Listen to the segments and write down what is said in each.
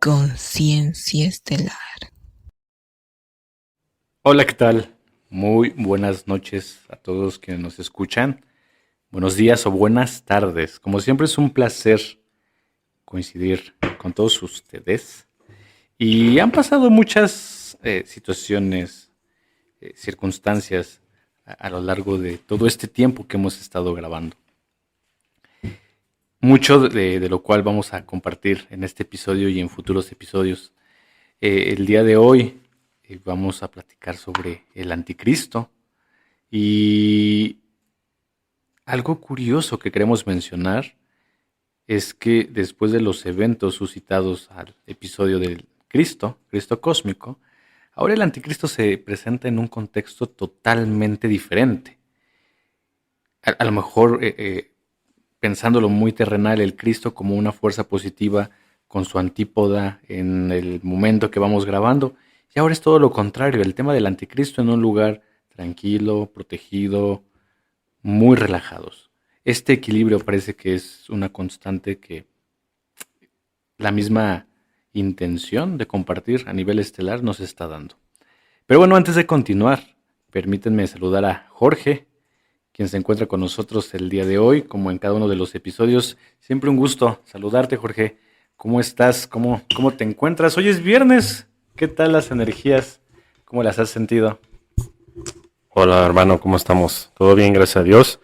Conciencia estelar. Hola, ¿qué tal? Muy buenas noches a todos quienes nos escuchan. Buenos días o buenas tardes. Como siempre es un placer coincidir con todos ustedes. Y han pasado muchas situaciones, circunstancias a lo largo de todo este tiempo que hemos estado grabando. Mucho de lo cual vamos a compartir en este episodio y en futuros episodios. El día de hoy vamos a platicar sobre el anticristo. Y algo curioso que queremos mencionar es que después de los eventos suscitados al episodio del Cristo cósmico, ahora el anticristo se presenta en un contexto totalmente diferente. A lo mejor, pensándolo muy terrenal, el Cristo como una fuerza positiva con su antípoda en el momento que vamos grabando, y ahora es todo lo contrario, el tema del anticristo en un lugar tranquilo, protegido, muy relajados. Este equilibrio parece que es una constante que la misma intención de compartir a nivel estelar nos está dando. Pero bueno, antes de continuar, permítanme saludar a Jorge, quien se encuentra con nosotros el día de hoy, como en cada uno de los episodios. Siempre un gusto saludarte, Jorge. ¿Cómo estás? ¿Cómo te encuentras? Hoy es viernes. ¿Qué tal las energías? ¿Cómo las has sentido? Hola hermano, ¿cómo estamos? Todo bien, gracias a Dios.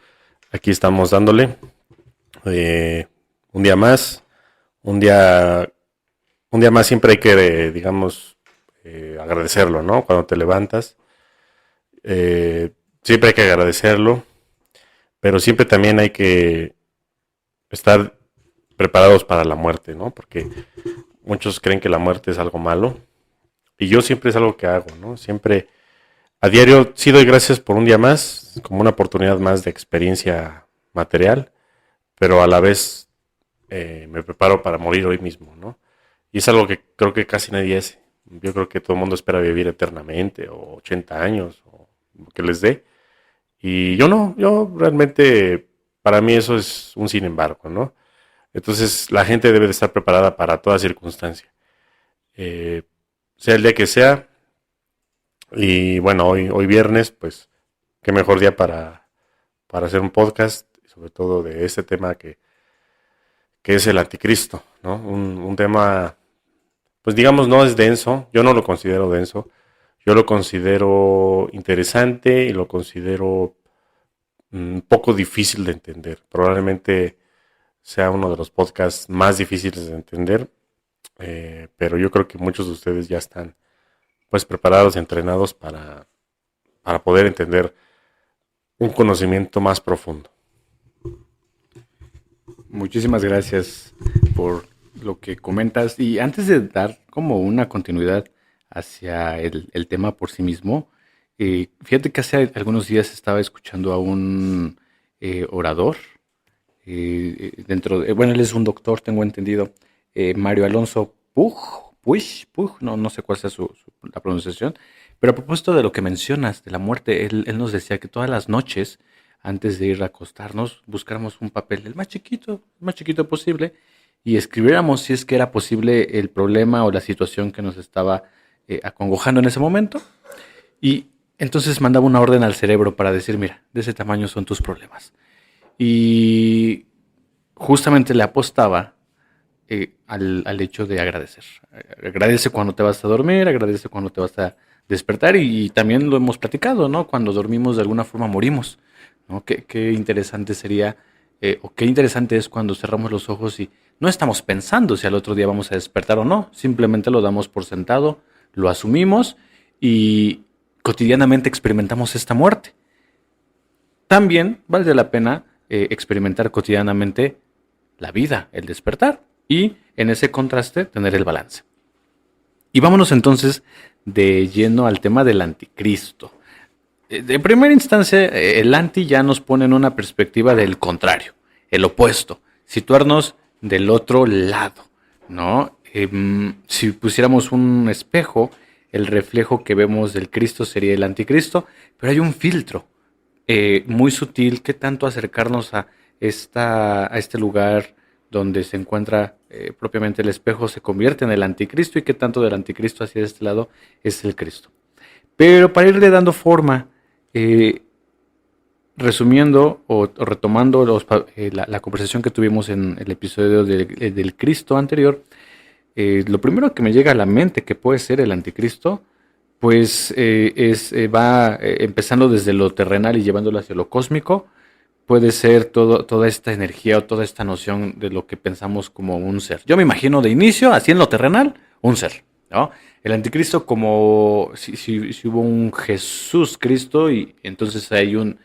Aquí estamos dándole un día más. Un día más siempre hay que, digamos, agradecerlo, ¿no? Cuando te levantas, siempre hay que agradecerlo, pero siempre también hay que estar preparados para la muerte, ¿no? Porque muchos creen que la muerte es algo malo y yo siempre es algo que hago, ¿no? Siempre a diario sí doy gracias por un día más, como una oportunidad más de experiencia material, pero a la vez me preparo para morir hoy mismo, ¿no? Y es algo que creo que casi nadie hace. Yo creo que todo el mundo espera vivir eternamente o 80 años o lo que les dé. Y yo no, yo realmente, para mí eso es un sin embargo, ¿no? Entonces la gente debe de estar preparada para toda circunstancia. Eh, Sea el día que sea, y bueno, hoy viernes, pues qué mejor día para hacer un podcast, sobre todo de este tema que es el anticristo, ¿no? Un tema, pues digamos, no es denso, yo no lo considero denso, yo lo considero interesante y lo considero un poco difícil de entender. Probablemente sea uno de los podcasts más difíciles de entender, pero yo creo que muchos de ustedes ya están pues preparados y entrenados para poder entender un conocimiento más profundo. Muchísimas gracias por lo que comentas. Y antes de dar como una continuidad hacia el tema por sí mismo, fíjate que hace algunos días estaba escuchando a un orador, bueno, él es un doctor, tengo entendido, Mario Alonso Puig, no sé cuál sea la pronunciación, pero a propósito de lo que mencionas, de la muerte, él nos decía que todas las noches, antes de ir a acostarnos, buscáramos un papel, el más chiquito posible, y escribiéramos si es que era posible el problema o la situación que nos estaba acongojando en ese momento, y entonces mandaba una orden al cerebro para decir, mira, de ese tamaño son tus problemas. Y justamente le apostaba al hecho de agradecer. Agradece cuando te vas a dormir, agradece cuando te vas a despertar y también lo hemos platicado, ¿no? Cuando dormimos de alguna forma morimos, ¿no? Qué interesante sería, o qué interesante es cuando cerramos los ojos y no estamos pensando si al otro día vamos a despertar o no, simplemente lo damos por sentado, lo asumimos y cotidianamente experimentamos esta muerte. También vale la pena experimentar cotidianamente la vida, el despertar y en ese contraste tener el balance. Y vámonos entonces de lleno al tema del anticristo. De primera instancia, el anti ya nos pone en una perspectiva del contrario, el opuesto, situarnos del otro lado, ¿no? Si pusiéramos un espejo, el reflejo que vemos del Cristo sería el anticristo, pero hay un filtro muy sutil que tanto acercarnos a este lugar donde se encuentra propiamente el espejo, se convierte en el anticristo y qué tanto del anticristo hacia este lado es el Cristo. Pero para irle dando forma, resumiendo o retomando la conversación que tuvimos en el episodio del Cristo anterior, lo primero que me llega a la mente que puede ser el anticristo, pues va empezando desde lo terrenal y llevándolo hacia lo cósmico. Puede ser toda esta energía o toda esta noción de lo que pensamos como un ser. Yo me imagino de inicio, así en lo terrenal, un ser, ¿no? El anticristo como si hubo un Jesús Cristo y entonces hay un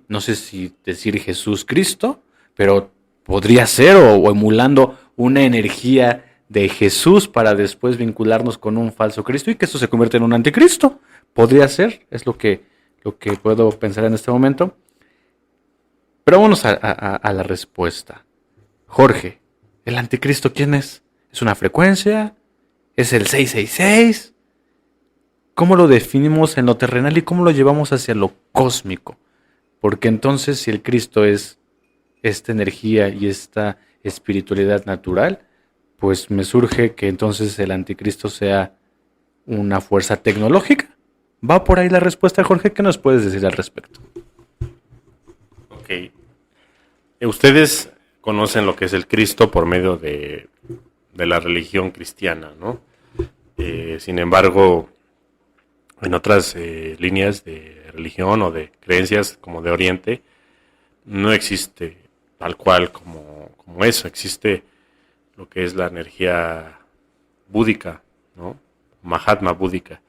no sé si decir Jesús Cristo, pero podría ser o emulando una energía de Jesús para después vincularnos con un falso Cristo y que eso se convierte en un anticristo. Podría ser, es lo que puedo pensar en este momento. Pero vámonos a la respuesta. Jorge, ¿el anticristo quién es? ¿Es una frecuencia? ¿Es el 666? ¿Cómo lo definimos en lo terrenal y cómo lo llevamos hacia lo cósmico? Porque entonces si el Cristo es esta energía y esta espiritualidad natural, pues me surge que entonces el anticristo sea una fuerza tecnológica. ¿Va por ahí la respuesta, Jorge? ¿Qué nos puedes decir al respecto? Ok. Ustedes conocen lo que es el Cristo por medio de la religión cristiana, ¿no? Sin embargo, en otras líneas de religión o de creencias como de Oriente, no existe tal cual como eso. Existe lo que es la energía búdica, ¿no? Mahatma búdica,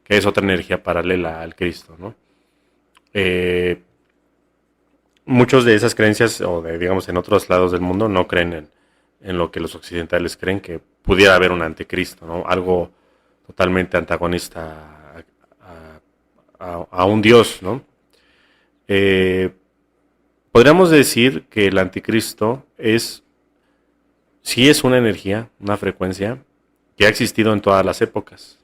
que es otra energía paralela al Cristo, ¿no? Muchos de esas creencias, o digamos en otros lados del mundo, no creen en lo que los occidentales creen, que pudiera haber un anticristo, ¿no? Algo totalmente antagonista a un Dios, ¿no? Podríamos decir que el anticristo sí es una energía, una frecuencia que ha existido en todas las épocas.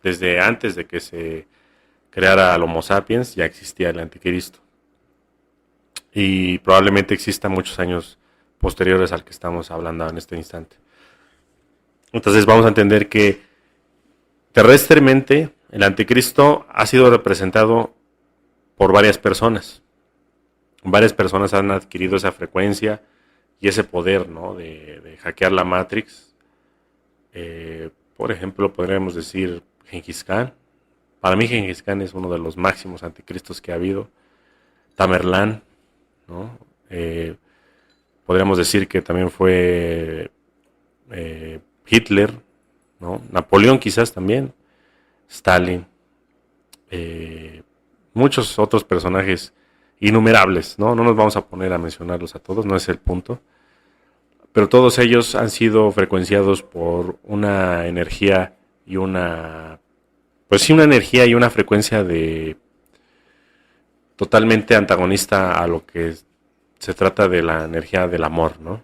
Desde antes de que se creara el Homo sapiens ya existía el anticristo. Y probablemente exista muchos años posteriores al que estamos hablando en este instante. Entonces vamos a entender que terrestremente el anticristo ha sido representado por varias personas. Varias personas han adquirido esa frecuencia y ese poder, ¿no? de hackear la Matrix. Por ejemplo, podríamos decir Gengis Khan. Para mí Gengis Khan es uno de los máximos anticristos que ha habido. Tamerlán, ¿no? Podríamos decir que también fue Hitler, ¿no? Napoleón quizás también, Stalin, muchos otros personajes innumerables, ¿no? No nos vamos a poner a mencionarlos a todos, no es el punto, pero todos ellos han sido frecuenciados por una energía y una energía y una frecuencia totalmente antagonista a lo que se trata de la energía del amor, ¿no?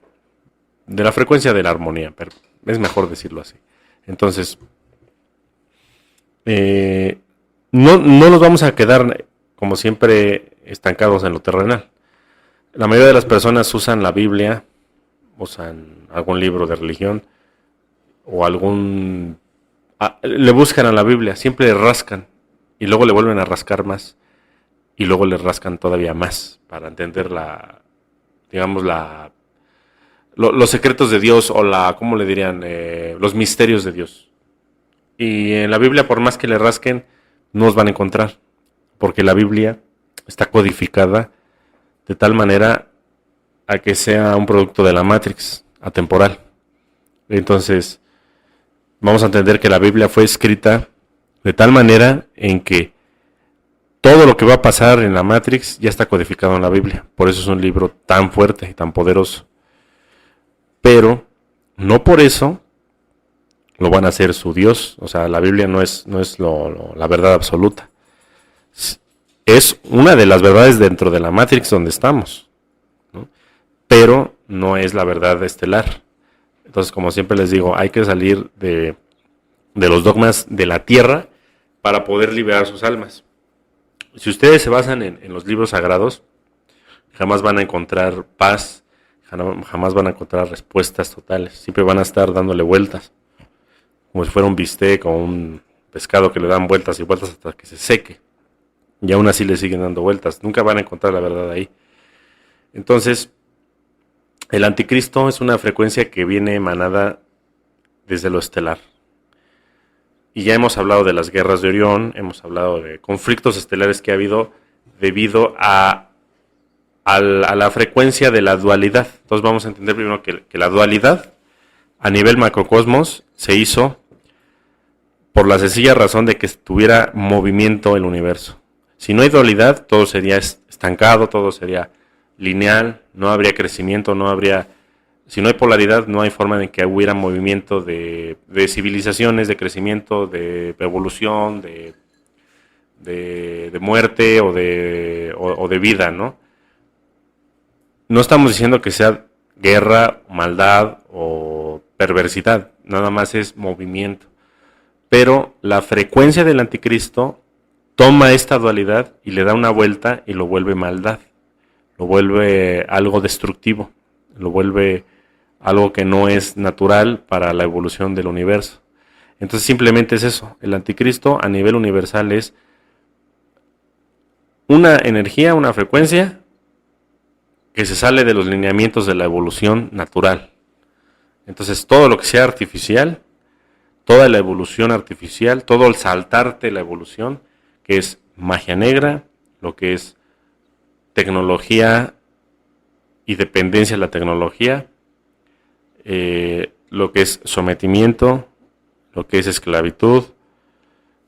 De la frecuencia de la armonía, pero es mejor decirlo así. Entonces, no nos vamos a quedar, como siempre, estancados en lo terrenal. La mayoría de las personas usan la Biblia, usan algún libro de religión, o le buscan a la Biblia, siempre le rascan, y luego le vuelven a rascar más, y luego le rascan todavía más, para entender los secretos de Dios, o ¿cómo le dirían? Los misterios de Dios. Y en la Biblia, por más que le rasquen, no los van a encontrar, porque la Biblia está codificada de tal manera a que sea un producto de la Matrix, atemporal. Entonces, vamos a entender que la Biblia fue escrita de tal manera en que todo lo que va a pasar en la Matrix ya está codificado en la Biblia. Por eso es un libro tan fuerte y tan poderoso. Pero no por eso lo van a hacer su Dios. O sea, la Biblia no es la verdad absoluta. Es una de las verdades dentro de la Matrix donde estamos, ¿no? Pero no es la verdad estelar. Entonces, como siempre les digo, hay que salir de los dogmas de la tierra para poder liberar sus almas. Si ustedes se basan en los libros sagrados, jamás van a encontrar paz, Jamás van a encontrar respuestas totales. Siempre van a estar dándole vueltas. Como si fuera un bistec o un pescado que le dan vueltas y vueltas hasta que se seque. Y aún así le siguen dando vueltas. Nunca van a encontrar la verdad ahí. Entonces, el anticristo es una frecuencia que viene emanada desde lo estelar. Y ya hemos hablado de las guerras de Orión, hemos hablado de conflictos estelares que ha habido debido a la frecuencia de la dualidad. Entonces vamos a entender primero que la dualidad a nivel macrocosmos se hizo por la sencilla razón de que tuviera movimiento el universo. Si no hay dualidad, todo sería estancado, todo sería lineal, no habría crecimiento, no habría... Si no hay polaridad, no hay forma de que hubiera movimiento de civilizaciones, de crecimiento, de evolución, de muerte o de vida, ¿no? No estamos diciendo que sea guerra, maldad o perversidad, nada más es movimiento. Pero la frecuencia del anticristo toma esta dualidad y le da una vuelta y lo vuelve maldad, lo vuelve algo destructivo, lo vuelve algo que no es natural para la evolución del universo. Entonces simplemente es eso, el anticristo a nivel universal es una energía, una frecuencia que se sale de los lineamientos de la evolución natural. Entonces todo lo que sea artificial, toda la evolución artificial, todo el saltarte la evolución, que es magia negra, lo que es tecnología y dependencia de la tecnología, lo que es sometimiento, lo que es esclavitud,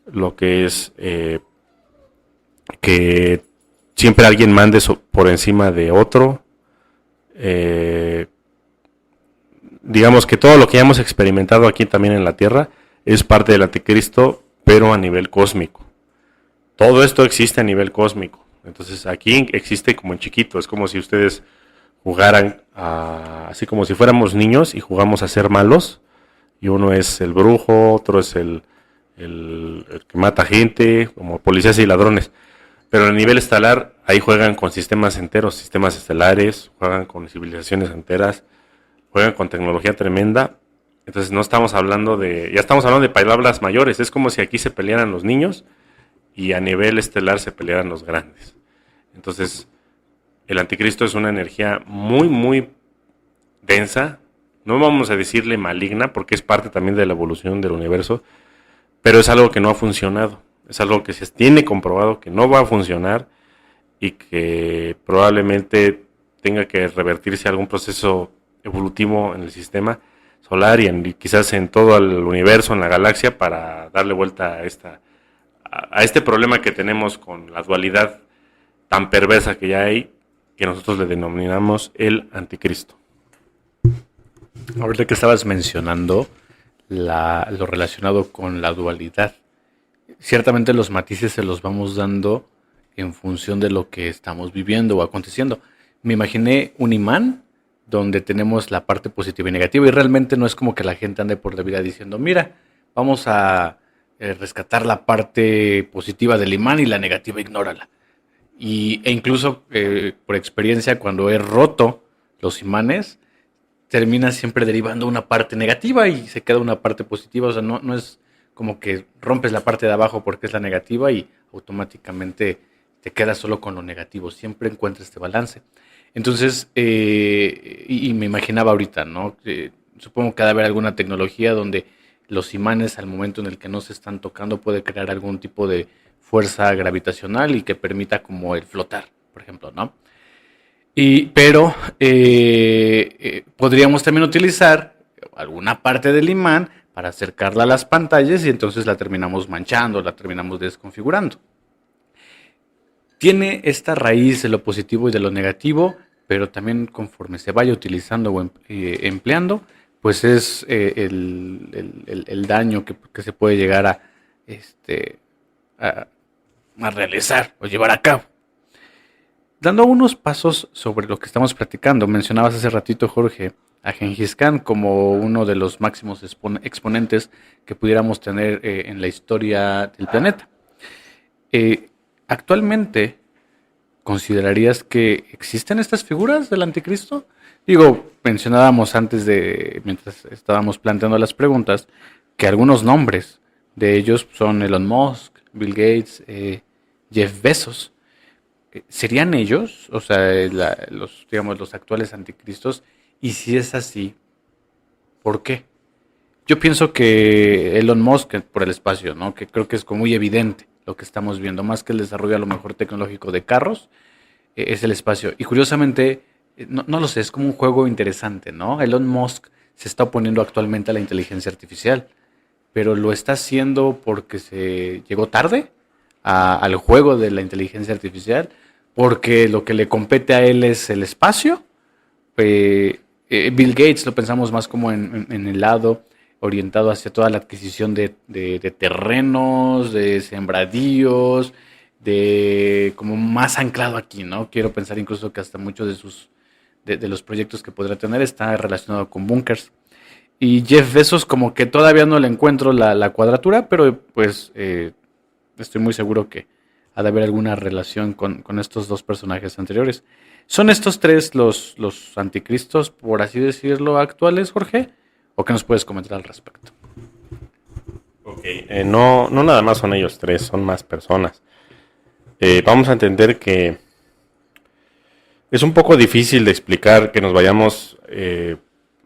lo que es que siempre alguien mande por encima de otro. Digamos que todo lo que ya hemos experimentado aquí también en la Tierra es parte del anticristo, pero a nivel cósmico. Todo esto existe a nivel cósmico. Entonces aquí existe como en chiquito. Es como si ustedes jugaran así como si fuéramos niños y jugamos a ser malos. Y uno es el brujo, otro es el que mata gente, como policías y ladrones. Pero a nivel estelar, ahí juegan con sistemas enteros, sistemas estelares, juegan con civilizaciones enteras, juegan con tecnología tremenda. Entonces no estamos hablando ya estamos hablando de palabras mayores. Es como si aquí se pelearan los niños y a nivel estelar se pelearan los grandes. Entonces, el anticristo es una energía muy, muy densa. No vamos a decirle maligna, porque es parte también de la evolución del universo, pero es algo que no ha funcionado. Es algo que se tiene comprobado que no va a funcionar y que probablemente tenga que revertirse algún proceso evolutivo en el sistema solar y quizás en todo el universo, en la galaxia, para darle vuelta a este problema que tenemos con la dualidad tan perversa que ya hay, que nosotros le denominamos el anticristo. Ahorita que estabas mencionando lo relacionado con la dualidad, ciertamente los matices se los vamos dando en función de lo que estamos viviendo o aconteciendo. Me imaginé un imán donde tenemos la parte positiva y negativa y realmente no es como que la gente ande por la vida diciendo, mira, vamos a rescatar la parte positiva del imán y la negativa ignórala. E incluso por experiencia cuando he roto los imanes, termina siempre derivando una parte negativa y se queda una parte positiva. O sea, no es como que rompes la parte de abajo porque es la negativa y automáticamente te quedas solo con lo negativo. Siempre encuentras este balance. Entonces, y me imaginaba ahorita, ¿no? Supongo que ha de haber alguna tecnología donde los imanes al momento en el que no se están tocando puede crear algún tipo de fuerza gravitacional y que permita como el flotar, por ejemplo, ¿no? Pero podríamos también utilizar alguna parte del imán para acercarla a las pantallas y entonces la terminamos manchando, la terminamos desconfigurando. Tiene esta raíz de lo positivo y de lo negativo, pero también conforme se vaya utilizando o empleando, pues es el daño que se puede llegar a realizar o llevar a cabo. Dando unos pasos sobre lo que estamos platicando, mencionabas hace ratito, Jorge, a Gengis Khan como uno de los máximos exponentes que pudiéramos tener en la historia del planeta. Actualmente, ¿considerarías que existen estas figuras del anticristo? Digo, mencionábamos mientras estábamos planteando las preguntas, que algunos nombres de ellos son Elon Musk, Bill Gates, Jeff Bezos. ¿Serían ellos? O sea, digamos, los actuales anticristos. Y si es así, ¿por qué? Yo pienso que Elon Musk, por el espacio, ¿no? Que creo que es como muy evidente lo que estamos viendo, más que el desarrollo a lo mejor tecnológico de carros, es el espacio. Y curiosamente, no lo sé, es como un juego interesante, ¿no? Elon Musk se está oponiendo actualmente a la inteligencia artificial, pero lo está haciendo porque se llegó tarde al juego de la inteligencia artificial, porque lo que le compete a él es el espacio. Bill Gates lo pensamos más como en el lado orientado hacia toda la adquisición de terrenos, de sembradíos, de como más anclado aquí, ¿no? Quiero pensar incluso que hasta muchos de los proyectos que podrá tener está relacionado con búnkers. Y Jeff Bezos como que todavía no le encuentro la cuadratura, pero pues estoy muy seguro que ha de haber alguna relación con estos dos personajes anteriores. ¿Son estos tres los anticristos, por así decirlo, actuales, Jorge? ¿O qué nos puedes comentar al respecto? Ok, no nada más son ellos tres, son más personas. Vamos a entender que es un poco difícil de explicar que nos vayamos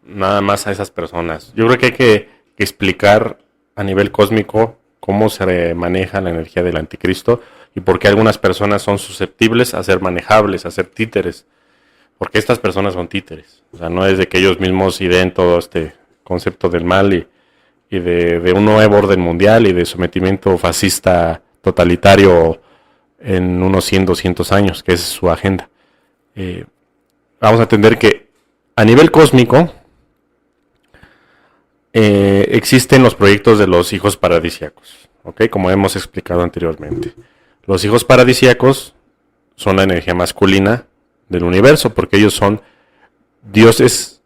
nada más a esas personas. Yo creo que hay que explicar a nivel cósmico cómo se maneja la energía del anticristo y por qué algunas personas son susceptibles a ser manejables, a ser títeres. Porque estas personas son títeres. O sea, no es de que ellos mismos ideen todo este concepto del mal y de un nuevo orden mundial y de sometimiento fascista totalitario en unos 100, 200 años, que es su agenda. Vamos a entender que a nivel cósmico existen los proyectos de los hijos paradisíacos, ¿ok? Como hemos explicado anteriormente. Los hijos paradisíacos son la energía masculina del universo, porque ellos son dioses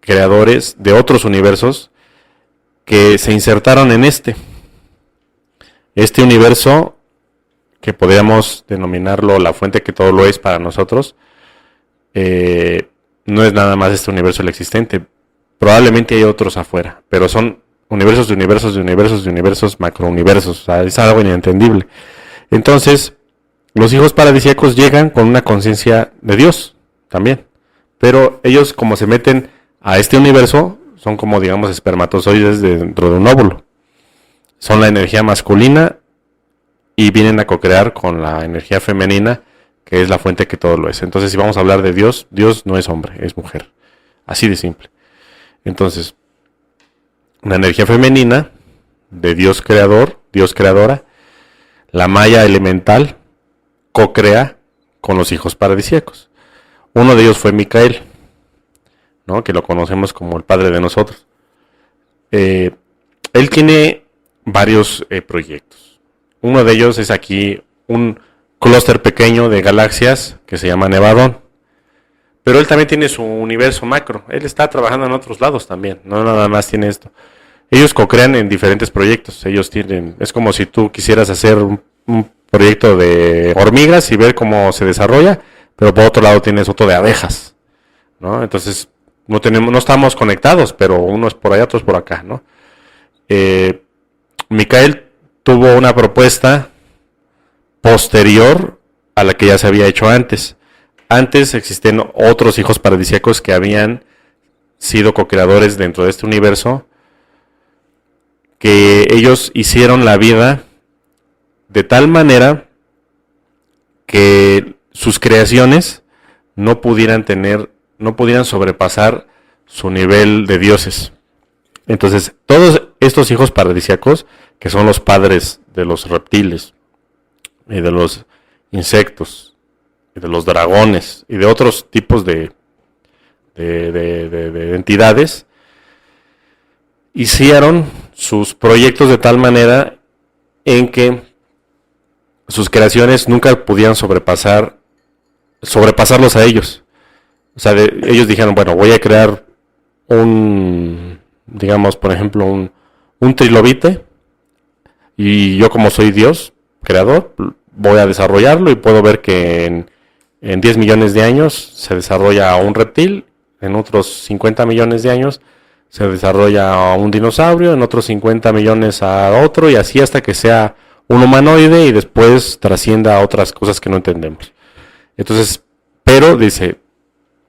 creadores de otros universos que se insertaron en este universo, que podríamos denominarlo la fuente que todo lo es para nosotros. No es nada más este universo el existente, probablemente hay otros afuera, pero son universos de universos de universos de universos, macrouniversos, o sea, es algo inentendible. Entonces, los hijos paradisíacos llegan con una conciencia de Dios también, pero ellos, como se meten a este universo, son como, digamos, espermatozoides dentro de un óvulo. Son la energía masculina y vienen a co-crear con la energía femenina, que es la fuente que todo lo es. Entonces, si vamos a hablar de Dios, Dios no es hombre, es mujer. Así de simple. Entonces, la energía femenina de Dios creador, Dios creadora, la malla elemental, co-crea con los hijos paradisíacos. Uno de ellos fue Micael, ¿no? Que lo conocemos como el padre de nosotros. Él tiene varios proyectos. Uno de ellos es aquí un clúster pequeño de galaxias que se llama Nevadón. Pero él también tiene su universo macro. Él está trabajando en otros lados también. No nada más tiene esto. Ellos co-crean en diferentes proyectos. Ellos tienen, es como si tú quisieras hacer un proyecto de hormigas y ver cómo se desarrolla, pero por otro lado tienes otro de abejas, ¿no? Entonces no estamos conectados, pero uno es por allá, otro es por acá, ¿no? Micael tuvo una propuesta posterior a la que ya se había hecho antes. Antes existen otros hijos paradisíacos que habían sido co-creadores dentro de este universo, que ellos hicieron la vida de tal manera que sus creaciones no pudieran sobrepasar su nivel de dioses. Entonces, todos estos hijos paradisíacos, que son los padres de los reptiles y de los insectos y de los dragones y de otros tipos de entidades, hicieron sus proyectos de tal manera en que sus creaciones nunca pudieran sobrepasarlos a ellos. O sea, ellos dijeron, bueno, voy a crear digamos, por ejemplo, un trilobite, y yo, como soy Dios, creador, voy a desarrollarlo y puedo ver que en 10 millones de años se desarrolla un reptil, en otros 50 millones de años se desarrolla un dinosaurio, en otros 50 millones a otro, y así hasta que sea un humanoide y después trascienda a otras cosas que no entendemos. Entonces, pero dice,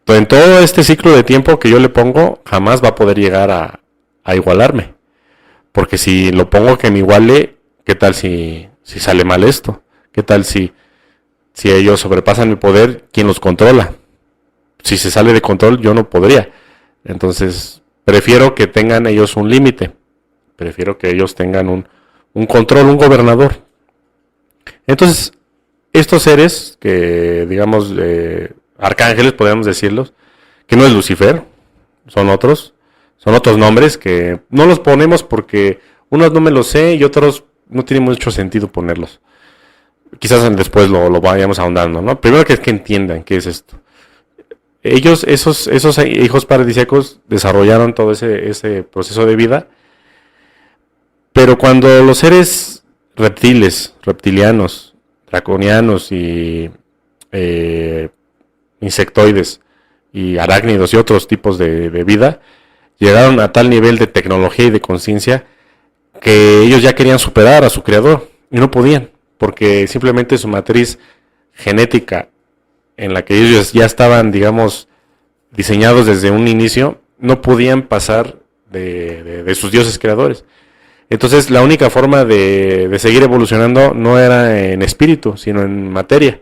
en todo este ciclo de tiempo que yo le pongo, jamás va a poder llegar a igualarme. Porque si lo pongo que me iguale, ¿qué tal si sale mal esto? ¿Qué tal si ellos sobrepasan el poder? ¿Quién los controla? Si se sale de control, yo no podría. Entonces, prefiero que tengan ellos un límite. Prefiero que ellos tengan un control, un gobernador. Entonces, estos seres que, digamos, arcángeles, podríamos decirlos, que no es Lucifer, son otros nombres que no los ponemos porque unos no me los sé y otros no tiene mucho sentido ponerlos. Quizás después lo vayamos ahondando, ¿no? Primero que entiendan qué es esto. Ellos, esos hijos paradisíacos, desarrollaron todo ese proceso de vida, pero cuando los seres reptilianos, draconianos y insectoides y arácnidos y otros tipos de vida llegaron a tal nivel de tecnología y de conciencia que ellos ya querían superar a su creador y no podían, porque simplemente su matriz genética en la que ellos ya estaban, digamos, diseñados desde un inicio, no podían pasar de sus dioses creadores. Entonces la única forma de seguir evolucionando no era en espíritu, sino en materia.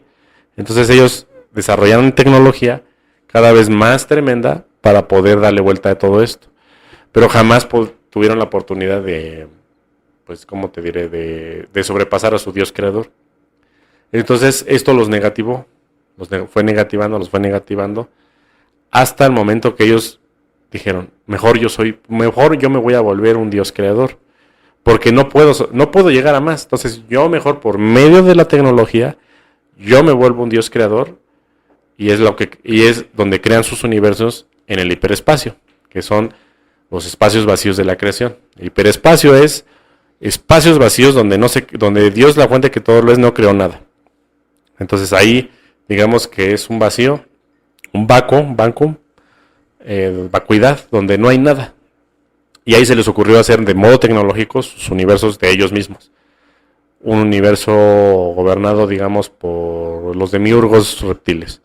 Entonces ellos desarrollaron tecnología cada vez más tremenda para poder darle vuelta a todo esto. Pero jamás tuvieron la oportunidad de, pues, ¿cómo te diré?, de sobrepasar a su Dios creador. Entonces esto los negativó, los fue negativando, hasta el momento que ellos dijeron, mejor yo me voy a volver un Dios creador, porque no puedo llegar a más. Entonces yo mejor por medio de la tecnología, yo me vuelvo un Dios creador, y es donde crean sus universos en el hiperespacio, que son los espacios vacíos de la creación. El hiperespacio es espacios vacíos donde Dios, la fuente que todo lo es, no creó nada. Entonces ahí, digamos que es un vacío, un vacuum, vacuidad, donde no hay nada. Y ahí se les ocurrió hacer de modo tecnológico sus universos de ellos mismos. Un universo gobernado, digamos, por los demiurgos reptiles.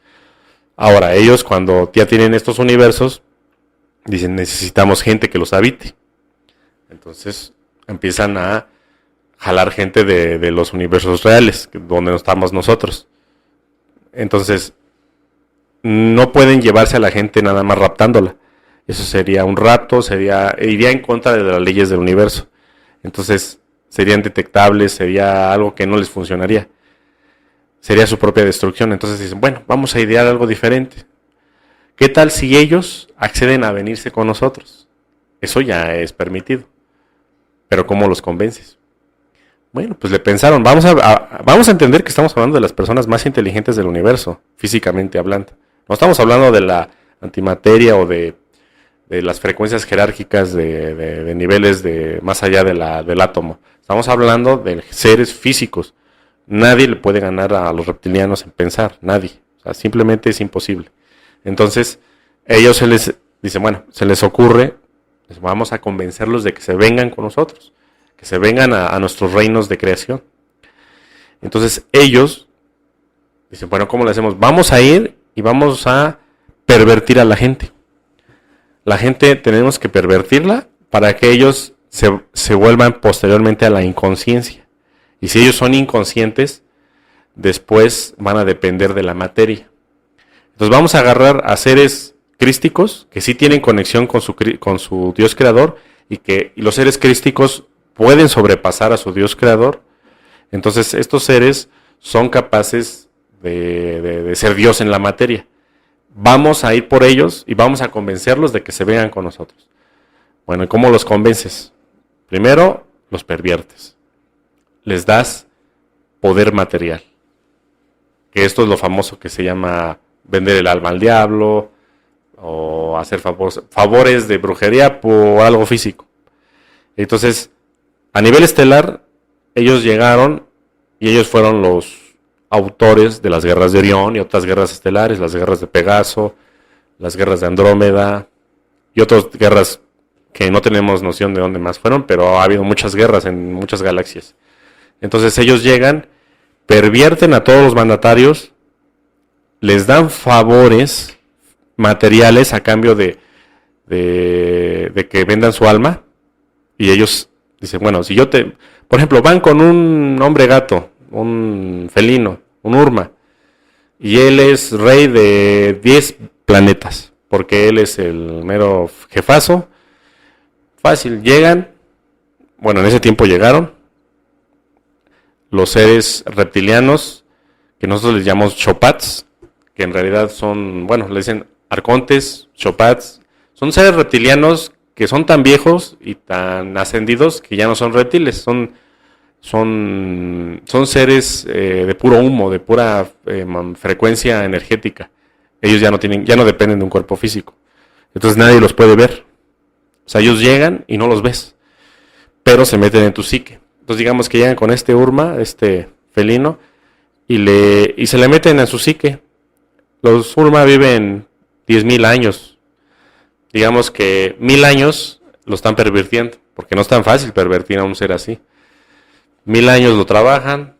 Ahora, ellos cuando ya tienen estos universos, dicen, necesitamos gente que los habite. Entonces empiezan a jalar gente de los universos reales, donde no estamos nosotros. Entonces, no pueden llevarse a la gente nada más raptándola. Eso sería un rapto, iría en contra de las leyes del universo. Entonces, serían detectables, sería algo que no les funcionaría. Sería su propia destrucción. Entonces dicen, bueno, vamos a idear algo diferente. ¿Qué tal si ellos acceden a venirse con nosotros? Eso ya es permitido. Pero ¿cómo los convences? Bueno, pues le pensaron, vamos a entender que estamos hablando de las personas más inteligentes del universo, físicamente hablando. No estamos hablando de la antimateria o de las frecuencias jerárquicas de niveles más allá del átomo. Estamos hablando de seres físicos. Nadie le puede ganar a los reptilianos en pensar, nadie. O sea, simplemente es imposible. Entonces, ellos se les ocurre, pues vamos a convencerlos de que se vengan con nosotros, que se vengan a nuestros reinos de creación. Entonces, ellos dicen, bueno, ¿cómo le hacemos? Vamos a ir y vamos a pervertir a la gente. La gente tenemos que pervertirla para que ellos se vuelvan posteriormente a la inconsciencia. Y si ellos son inconscientes, después van a depender de la materia. Entonces vamos a agarrar a seres crísticos que sí tienen conexión con su Dios creador y los seres crísticos pueden sobrepasar a su Dios creador. Entonces estos seres son capaces de ser Dios en la materia. Vamos a ir por ellos y vamos a convencerlos de que se vengan con nosotros. Bueno, ¿y cómo los convences? Primero, los perviertes. Les das poder material. Que esto es lo famoso que se llama vender el alma al diablo o hacer favores de brujería por algo físico. Entonces, a nivel estelar, ellos llegaron y ellos fueron autores de las guerras de Orión y otras guerras estelares, las guerras de Pegaso, las guerras de Andrómeda y otras guerras que no tenemos noción de dónde más fueron, pero ha habido muchas guerras en muchas galaxias. Entonces ellos llegan, pervierten a todos los mandatarios, les dan favores materiales a cambio de que vendan su alma, y ellos dicen, bueno, si yo te... Por ejemplo, van con un hombre gato, un felino, un Urma, y él es rey de 10 planetas, porque él es el mero jefazo. Fácil, llegan, bueno, en ese tiempo llegaron los seres reptilianos, que nosotros les llamamos Chopats, que en realidad son, bueno, le dicen arcontes, Chopats, son seres reptilianos que son tan viejos y tan ascendidos que ya no son reptiles, son seres de puro humo, de pura frecuencia energética. Ellos ya no dependen de un cuerpo físico. Entonces nadie los puede ver. O sea, ellos llegan y no los ves, pero se meten en tu psique. Entonces digamos que llegan con este Urma, este felino, y se le meten en su psique. Los Urma viven 10.000 años. Digamos que 1.000 años lo están pervirtiendo, porque no es tan fácil pervertir a un ser así. 1.000 años lo trabajan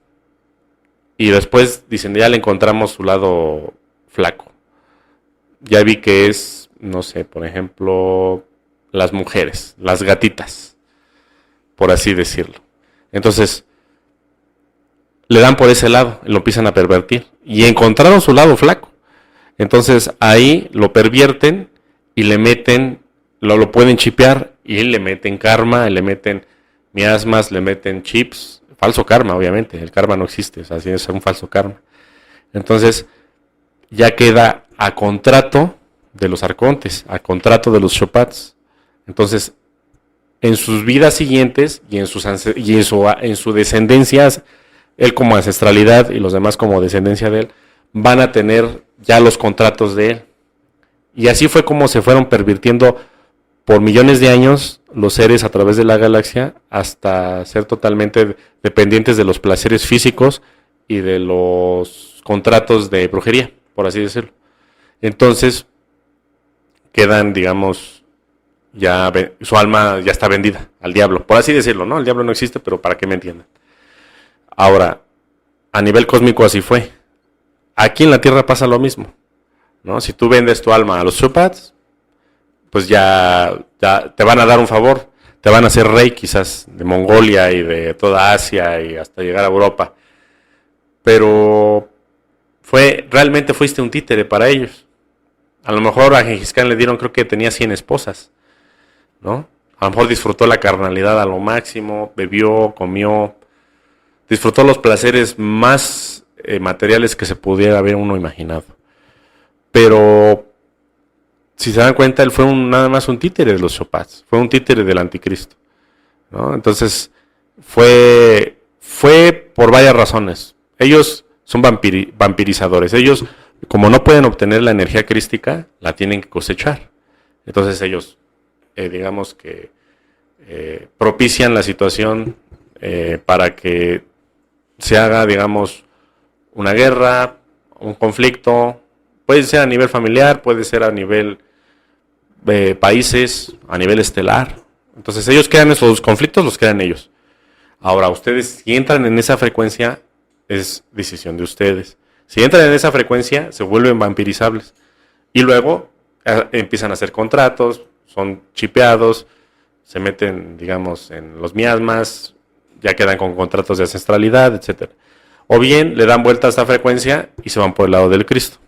y después dicen, ya le encontramos su lado flaco. Ya vi que es, no sé, por ejemplo, las mujeres, las gatitas, por así decirlo. Entonces, le dan por ese lado, lo empiezan a pervertir y encontraron su lado flaco. Entonces ahí lo pervierten y le meten, lo pueden chipear y le meten karma, le meten miasmas, le meten chips, falso karma obviamente, el karma no existe, o sea, es un falso karma. Entonces ya queda a contrato de los arcontes, a contrato de los Chopats. Entonces en sus vidas siguientes y en su descendencia, él como ancestralidad y los demás como descendencia de él, van a tener ya los contratos de él. Y así fue como se fueron pervirtiendo por millones de años los seres a través de la galaxia hasta ser totalmente dependientes de los placeres físicos y de los contratos de brujería, por así decirlo. Entonces quedan, digamos, ya su alma ya está vendida al diablo, por así decirlo, ¿no? El diablo no existe, pero para que me entiendan. Ahora, a nivel cósmico así fue. Aquí en la Tierra pasa lo mismo, ¿no? Si tú vendes tu alma a los Chupats, pues ya te van a dar un favor, te van a hacer rey quizás de Mongolia y de toda Asia y hasta llegar a Europa. Pero realmente fuiste un títere para ellos. A lo mejor a Gengis Khan le dieron, creo que tenía 100 esposas, ¿no? A lo mejor disfrutó la carnalidad a lo máximo, bebió, comió, disfrutó los placeres más materiales que se pudiera haber uno imaginado. Pero si se dan cuenta, él fue nada más un títere de los Chopats, fue un títere del anticristo, ¿no? Entonces fue por varias razones. Ellos son vampirizadores. Ellos, como no pueden obtener la energía crística, la tienen que cosechar. Entonces ellos, digamos que propician la situación para que se haga, digamos, una guerra, un conflicto. Puede ser a nivel familiar, puede ser a nivel países, a nivel estelar. Entonces ellos crean esos conflictos, los crean ellos. Ahora, ustedes, si entran en esa frecuencia, es decisión de ustedes. Si entran en esa frecuencia, se vuelven vampirizables. Y luego empiezan a hacer contratos, son chipeados, se meten, digamos, en los miasmas, ya quedan con contratos de ancestralidad, etcétera. O bien le dan vuelta a esta frecuencia y se van por el lado del Cristo.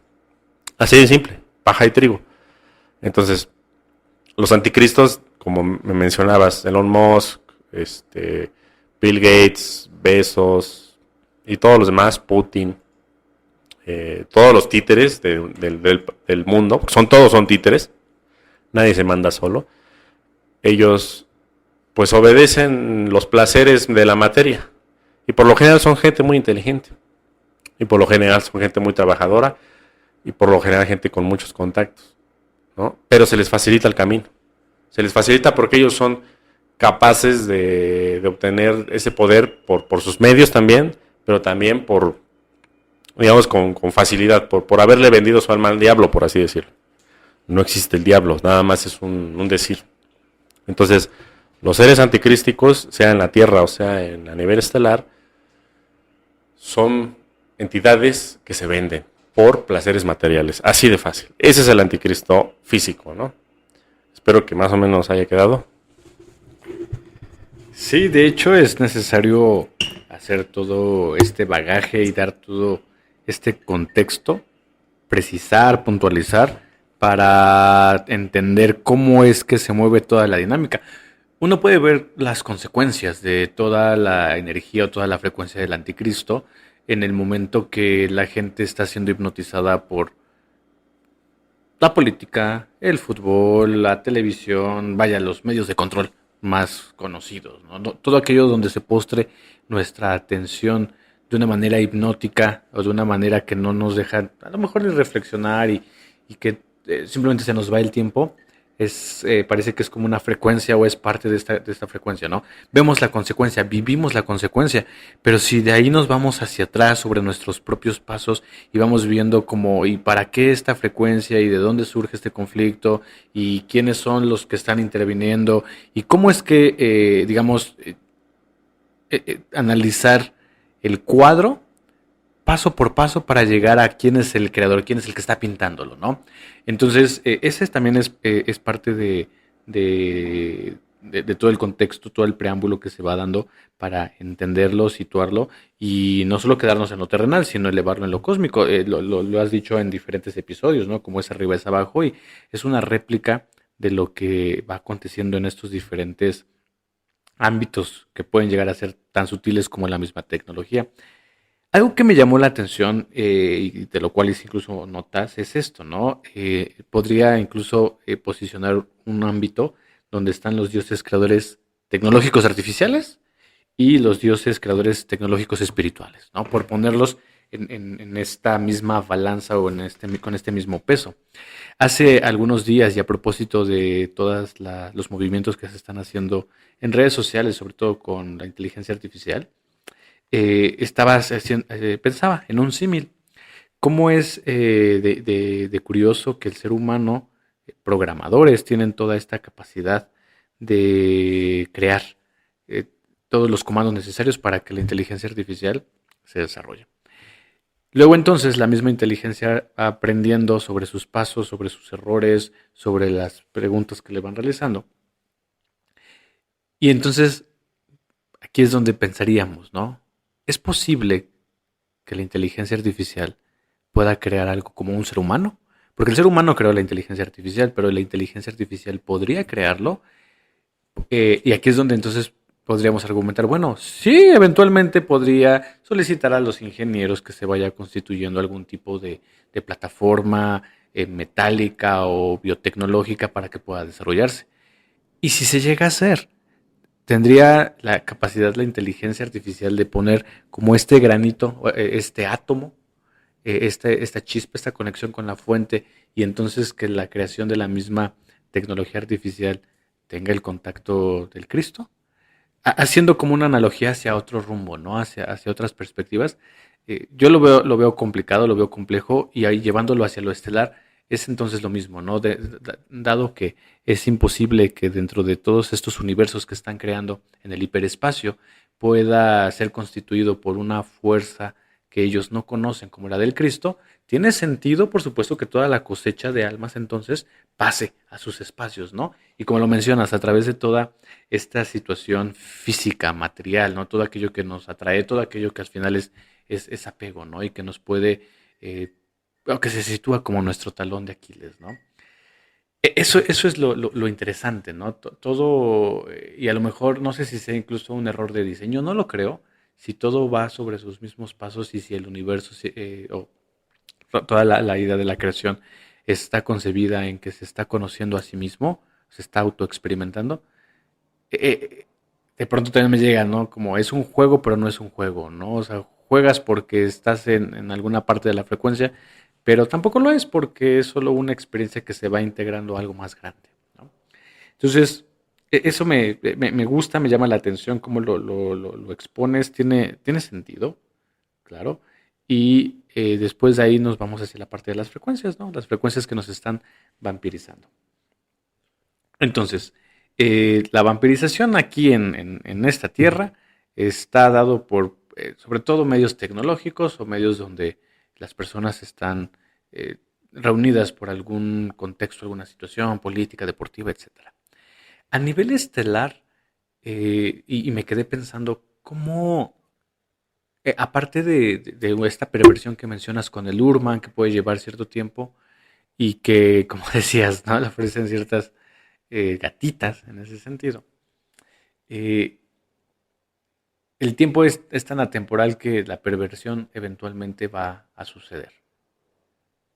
Así de simple, paja y trigo. Entonces, los anticristos, como me mencionabas, Elon Musk, Bill Gates, Bezos y todos los demás, Putin, todos los títeres del mundo, porque todos son títeres, nadie se manda solo. Ellos pues obedecen los placeres de la materia y por lo general son gente muy inteligente y por lo general son gente muy trabajadora y por lo general gente con muchos contactos, ¿no? Pero se les facilita el camino, se les facilita porque ellos son capaces de obtener ese poder por sus medios también, pero también por digamos, con facilidad, por haberle vendido su alma al diablo, por así decirlo. No existe el diablo, nada más es un decir. Entonces, los seres anticrísticos, sea en la Tierra o sea a nivel estelar, son entidades que se venden por placeres materiales, así de fácil. Ese es el anticristo físico, ¿no? Espero que más o menos haya quedado. Sí, de hecho es necesario hacer todo este bagaje y dar todo este contexto, precisar, puntualizar, para entender cómo es que se mueve toda la dinámica. Uno puede ver las consecuencias de toda la energía o toda la frecuencia del anticristo en el momento que la gente está siendo hipnotizada por la política, el fútbol, la televisión, vaya, los medios de control más conocidos, ¿no? Todo aquello donde se postre nuestra atención de una manera hipnótica o de una manera que no nos deja a lo mejor ni reflexionar y que simplemente se nos va el tiempo, parece que es como una frecuencia o es parte de esta frecuencia, ¿no? Vemos la consecuencia, vivimos la consecuencia, pero si de ahí nos vamos hacia atrás sobre nuestros propios pasos y vamos viendo como y para qué esta frecuencia y de dónde surge este conflicto y quiénes son los que están interviniendo y cómo es que, analizar el cuadro paso por paso para llegar a quién es el creador, quién es el que está pintándolo, ¿no? Entonces, ese también es parte de todo el contexto, todo el preámbulo que se va dando para entenderlo, situarlo y no solo quedarnos en lo terrenal, sino elevarlo en lo cósmico. Lo has dicho en diferentes episodios, ¿no? Como es arriba es abajo y es una réplica de lo que va aconteciendo en estos diferentes ámbitos que pueden llegar a ser tan sutiles como la misma tecnología. Algo que me llamó la atención, y de lo cual hice incluso notas, es esto, ¿no? Podría incluso posicionar un ámbito donde están los dioses creadores tecnológicos artificiales y los dioses creadores tecnológicos espirituales, ¿no? Por ponerlos en esta misma balanza o con este mismo peso. Hace algunos días y a propósito de todos los movimientos que se están haciendo en redes sociales, sobre todo con la inteligencia artificial, pensaba en un símil. ¿Cómo es de curioso que el ser humano, programadores, tienen toda esta capacidad de crear eh, todos los comandos necesarios para que la inteligencia artificial se desarrolle? Luego entonces la misma inteligencia aprendiendo sobre sus pasos, sobre sus errores, sobre las preguntas que le van realizando. Y entonces aquí es donde pensaríamos, ¿no? ¿Es posible que la inteligencia artificial pueda crear algo como un ser humano? Porque el ser humano creó la inteligencia artificial, pero la inteligencia artificial podría crearlo. Y aquí es donde entonces podríamos argumentar, bueno, sí, eventualmente podría solicitar a los ingenieros que se vaya constituyendo algún tipo de plataforma metálica o biotecnológica para que pueda desarrollarse. Y si se llega a hacer, tendría la capacidad, la inteligencia artificial de poner como este granito, este átomo, esta chispa, esta conexión con la fuente y entonces que la creación de la misma tecnología artificial tenga el contacto del Cristo, haciendo como una analogía hacia otro rumbo, ¿no? Hacia otras perspectivas. Yo lo veo complicado, lo veo complejo y ahí llevándolo hacia lo estelar es entonces lo mismo, ¿no? Dado que es imposible que dentro de todos estos universos que están creando en el hiperespacio pueda ser constituido por una fuerza que ellos no conocen como la del Cristo, tiene sentido, por supuesto, que toda la cosecha de almas entonces pase a sus espacios, ¿no? Y como lo mencionas, a través de toda esta situación física, material, ¿no? Todo aquello que nos atrae, todo aquello que al final es apego, ¿no? Y que nos puede, o que se sitúa como nuestro talón de Aquiles, ¿no? Eso es lo interesante, ¿no? Todo, y a lo mejor no sé si sea incluso un error de diseño, no lo creo, si todo va sobre sus mismos pasos y si el universo o toda la idea de la creación está concebida en que se está conociendo a sí mismo, se está autoexperimentando, de pronto también me llega, ¿no? Como es un juego, pero no es un juego, ¿no? O sea, juegas porque estás en alguna parte de la frecuencia, pero tampoco lo es porque es solo una experiencia que se va integrando a algo más grande, ¿no? Entonces, eso me gusta, me llama la atención cómo lo expones, tiene sentido, claro. Y después de ahí nos vamos hacia la parte de las frecuencias, ¿no? Las frecuencias que nos están vampirizando. Entonces, la vampirización aquí en esta tierra está dado por, sobre todo, medios tecnológicos o medios donde las personas están reunidas por algún contexto, alguna situación política, deportiva, etcétera. A nivel estelar, y me quedé pensando cómo, aparte de esta perversión que mencionas con el Urman, que puede llevar cierto tiempo y que, como decías, ¿no? Le ofrecen ciertas gatitas en ese sentido. Eh, el tiempo es tan atemporal que la perversión eventualmente va a suceder.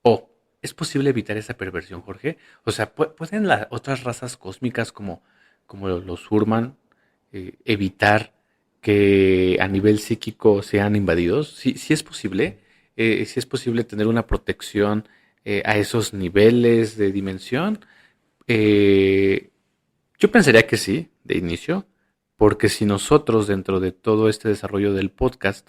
¿O es posible evitar esa perversión, Jorge? O sea, ¿pueden las otras razas cósmicas como los Urman evitar que a nivel psíquico sean invadidos? Sí, sí es posible. Sí es posible tener una protección a esos niveles de dimensión. Eh, yo pensaría que sí, de inicio, porque si nosotros dentro de todo este desarrollo del podcast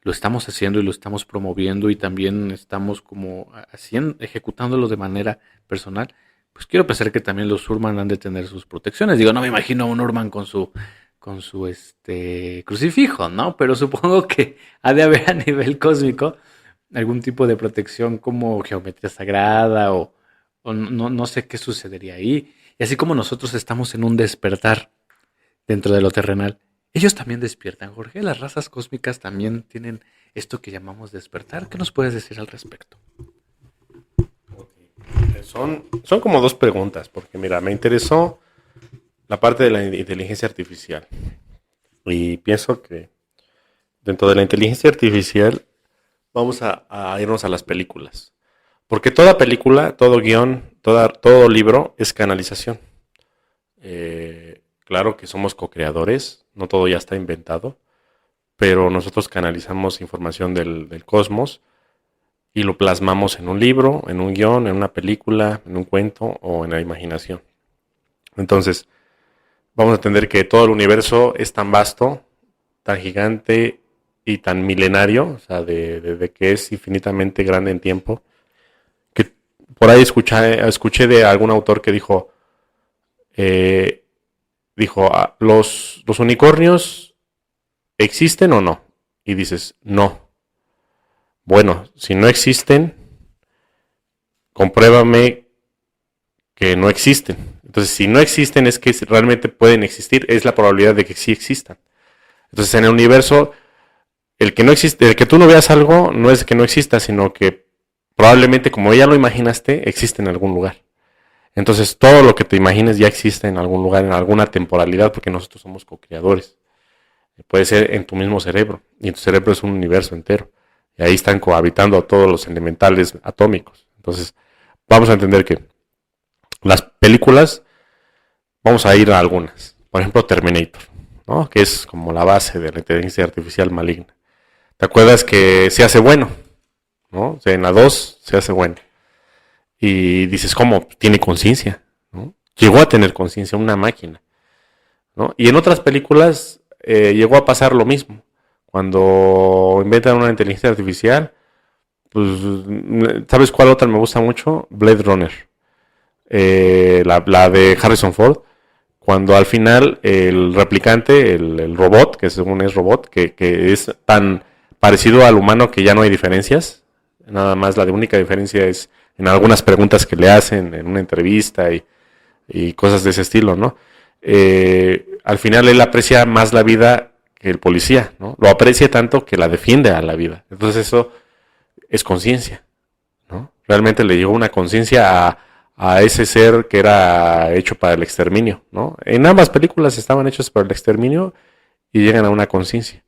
lo estamos haciendo y lo estamos promoviendo y también estamos como haciendo, ejecutándolo de manera personal, pues quiero pensar que también los Urman han de tener sus protecciones. Digo, no me imagino a un Urman con su crucifijo, ¿no? Pero supongo que ha de haber a nivel cósmico algún tipo de protección como geometría sagrada o no sé qué sucedería ahí. Y así como nosotros estamos en un despertar dentro de lo terrenal, ellos también despiertan, Jorge. Las razas cósmicas también tienen esto que llamamos despertar. ¿Qué nos puedes decir al respecto? Son como dos preguntas, porque mira, me interesó la parte de la inteligencia artificial. Y pienso que dentro de la inteligencia artificial vamos a irnos a las películas. Porque toda película, todo guión, todo libro es canalización. Claro que somos co-creadores, no todo ya está inventado, pero nosotros canalizamos información del cosmos y lo plasmamos en un libro, en un guión, en una película, en un cuento o en la imaginación. Entonces, vamos a entender que todo el universo es tan vasto, tan gigante y tan milenario, o sea, de que es infinitamente grande en tiempo, que por ahí escuché de algún autor que dijo, ¿los unicornios existen o no? Y dices, no. Bueno, si no existen, compruébame que no existen. Entonces, si no existen es que realmente pueden existir, es la probabilidad de que sí existan. Entonces, en el universo, el que no existe, el que tú no veas algo, no es que no exista, sino que probablemente, como ya lo imaginaste, existe en algún lugar. Entonces, todo lo que te imagines ya existe en algún lugar, en alguna temporalidad, porque nosotros somos co-creadores. Puede ser en tu mismo cerebro, y en tu cerebro es un universo entero. Y ahí están cohabitando todos los elementales atómicos. Entonces, vamos a entender que las películas, vamos a ir a algunas. Por ejemplo, Terminator, ¿no? Que es como la base de la inteligencia artificial maligna. ¿Te acuerdas que se hace bueno? ¿No? O sea, en la 2 se hace bueno. Y dices, ¿cómo? Tiene conciencia, ¿no? Llegó a tener conciencia, una máquina, ¿no? Y en otras películas llegó a pasar lo mismo. Cuando inventan una inteligencia artificial, pues, ¿sabes cuál otra me gusta mucho? Blade Runner. La de Harrison Ford. Cuando al final el replicante, el robot, que según es robot, que es tan parecido al humano que ya no hay diferencias. Nada más la única diferencia es en algunas preguntas que le hacen en una entrevista y cosas de ese estilo, ¿no? Al final él aprecia más la vida que el policía, ¿no? Lo aprecia tanto que la defiende a la vida. Entonces eso es conciencia, ¿no? Realmente le llegó una conciencia a ese ser que era hecho para el exterminio, ¿no? En ambas películas estaban hechos para el exterminio y llegan a una conciencia.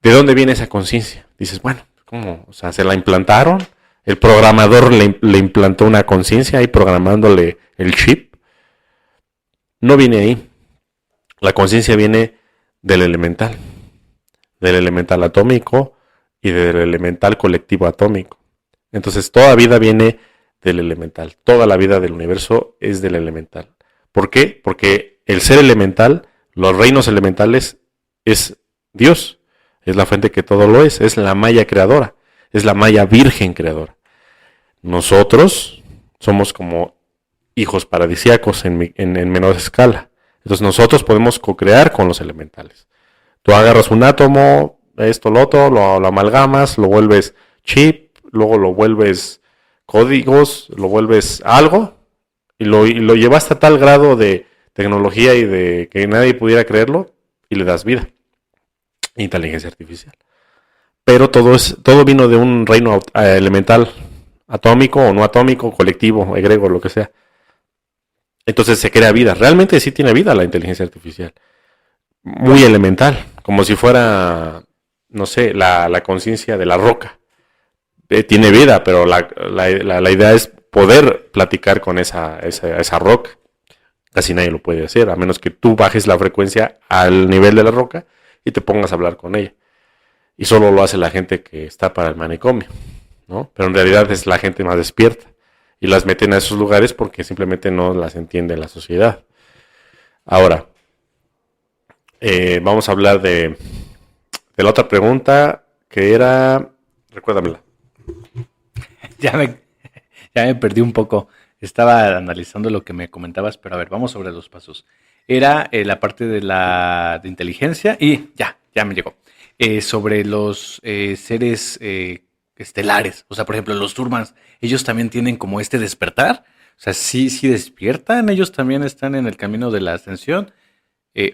¿De dónde viene esa conciencia? Dices, bueno, ¿cómo? O sea, ¿se la implantaron? ¿El programador le implantó una conciencia ahí programándole el chip? No viene ahí. La conciencia viene del elemental atómico y del elemental colectivo atómico. Entonces, toda vida viene del elemental. Toda la vida del universo es del elemental. ¿Por qué? Porque el ser elemental, los reinos elementales, es Dios. Es la fuente que todo lo es la malla creadora. es la Maya Virgen creadora. Nosotros somos como hijos paradisíacos en menor escala. Entonces nosotros podemos co-crear con los elementales. Tú agarras un átomo, esto, lo otro, lo amalgamas, lo vuelves chip, luego lo vuelves códigos, lo vuelves algo, y lo llevaste a tal grado de tecnología y de que nadie pudiera creerlo, y le das vida. Inteligencia artificial. Pero todo vino de un reino elemental, atómico o no atómico, colectivo, egregor, lo que sea. Entonces se crea vida. Realmente sí tiene vida la inteligencia artificial. Muy elemental, como si fuera, no sé, la conciencia de la roca. Tiene vida, pero la idea es poder platicar con esa roca. Casi nadie lo puede hacer, a menos que tú bajes la frecuencia al nivel de la roca y te pongas a hablar con ella. Y solo lo hace la gente que está para el manicomio, ¿no? Pero en realidad es la gente más despierta. Y las meten a esos lugares porque simplemente no las entiende la sociedad. Ahora, vamos a hablar de la otra pregunta que era... Recuérdamela. Ya me perdí un poco. Estaba analizando lo que me comentabas, pero a ver, vamos sobre los pasos. Era la parte de inteligencia y ya me llegó. Sobre los seres estelares. O sea, por ejemplo, los Turmans, ellos también tienen como este despertar. O sea, sí despiertan, ellos también están en el camino de la ascensión.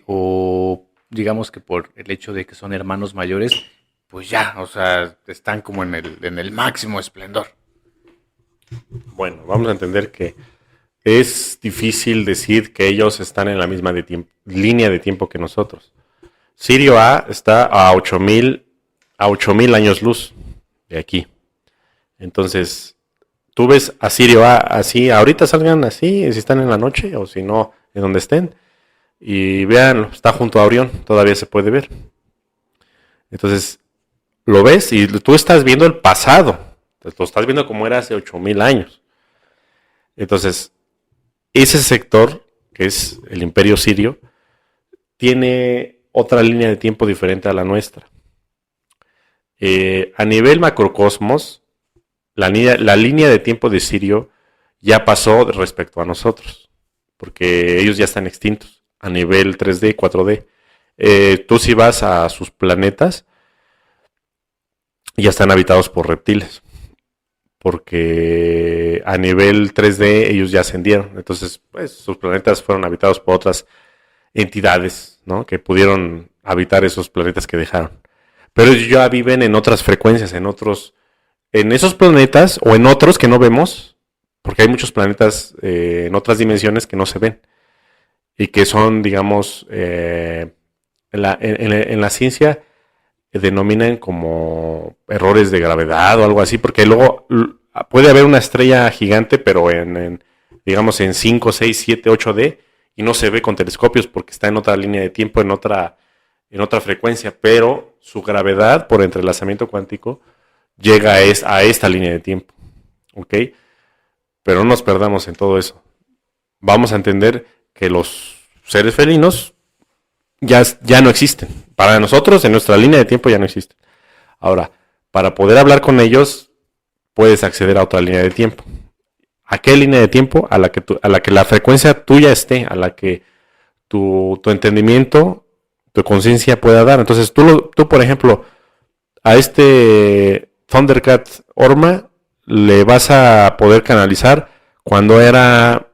O digamos que por el hecho de que son hermanos mayores, pues ya, o sea, están como en el máximo esplendor. Bueno, vamos a entender que es difícil decir que ellos están en la misma línea de tiempo que nosotros. Sirio A está a 8000 años luz de aquí. Entonces, tú ves a Sirio A así, ahorita salgan así, si están en la noche o si no, en donde estén. Y vean, está junto a Orión, todavía se puede ver. Entonces, lo ves y tú estás viendo el pasado. Lo estás viendo como era hace 8000 años. Entonces, ese sector, que es el Imperio Sirio, tiene otra línea de tiempo diferente a la nuestra. A nivel macrocosmos, la línea de tiempo de Sirio ya pasó respecto a nosotros, porque ellos ya están extintos a nivel 3D, 4D. Tú si vas a sus planetas, ya están habitados por reptiles, porque a nivel 3D ellos ya ascendieron. Entonces, pues, sus planetas fueron habitados por otras entidades, ¿no? Que pudieron habitar esos planetas que dejaron. Pero ellos ya viven en otras frecuencias, en esos planetas o en otros que no vemos, porque hay muchos planetas en otras dimensiones que no se ven y que son, digamos, en la ciencia denominan como errores de gravedad o algo así, porque luego puede haber una estrella gigante, pero digamos en 5, 6, 7, 8D, y no se ve con telescopios porque está en otra línea de tiempo, en otra frecuencia, pero su gravedad por entrelazamiento cuántico llega a esta línea de tiempo, ¿ok? Pero no nos perdamos en todo eso. Vamos a entender que los seres felinos ya no existen. Para nosotros, en nuestra línea de tiempo, ya no existen. Ahora, para poder hablar con ellos, puedes acceder a otra línea de tiempo. ¿A qué línea de tiempo? A la que la frecuencia tuya esté, a la que tu entendimiento, tu conciencia pueda dar. Entonces, tú, por ejemplo, a este Thundercat Orma le vas a poder canalizar cuando era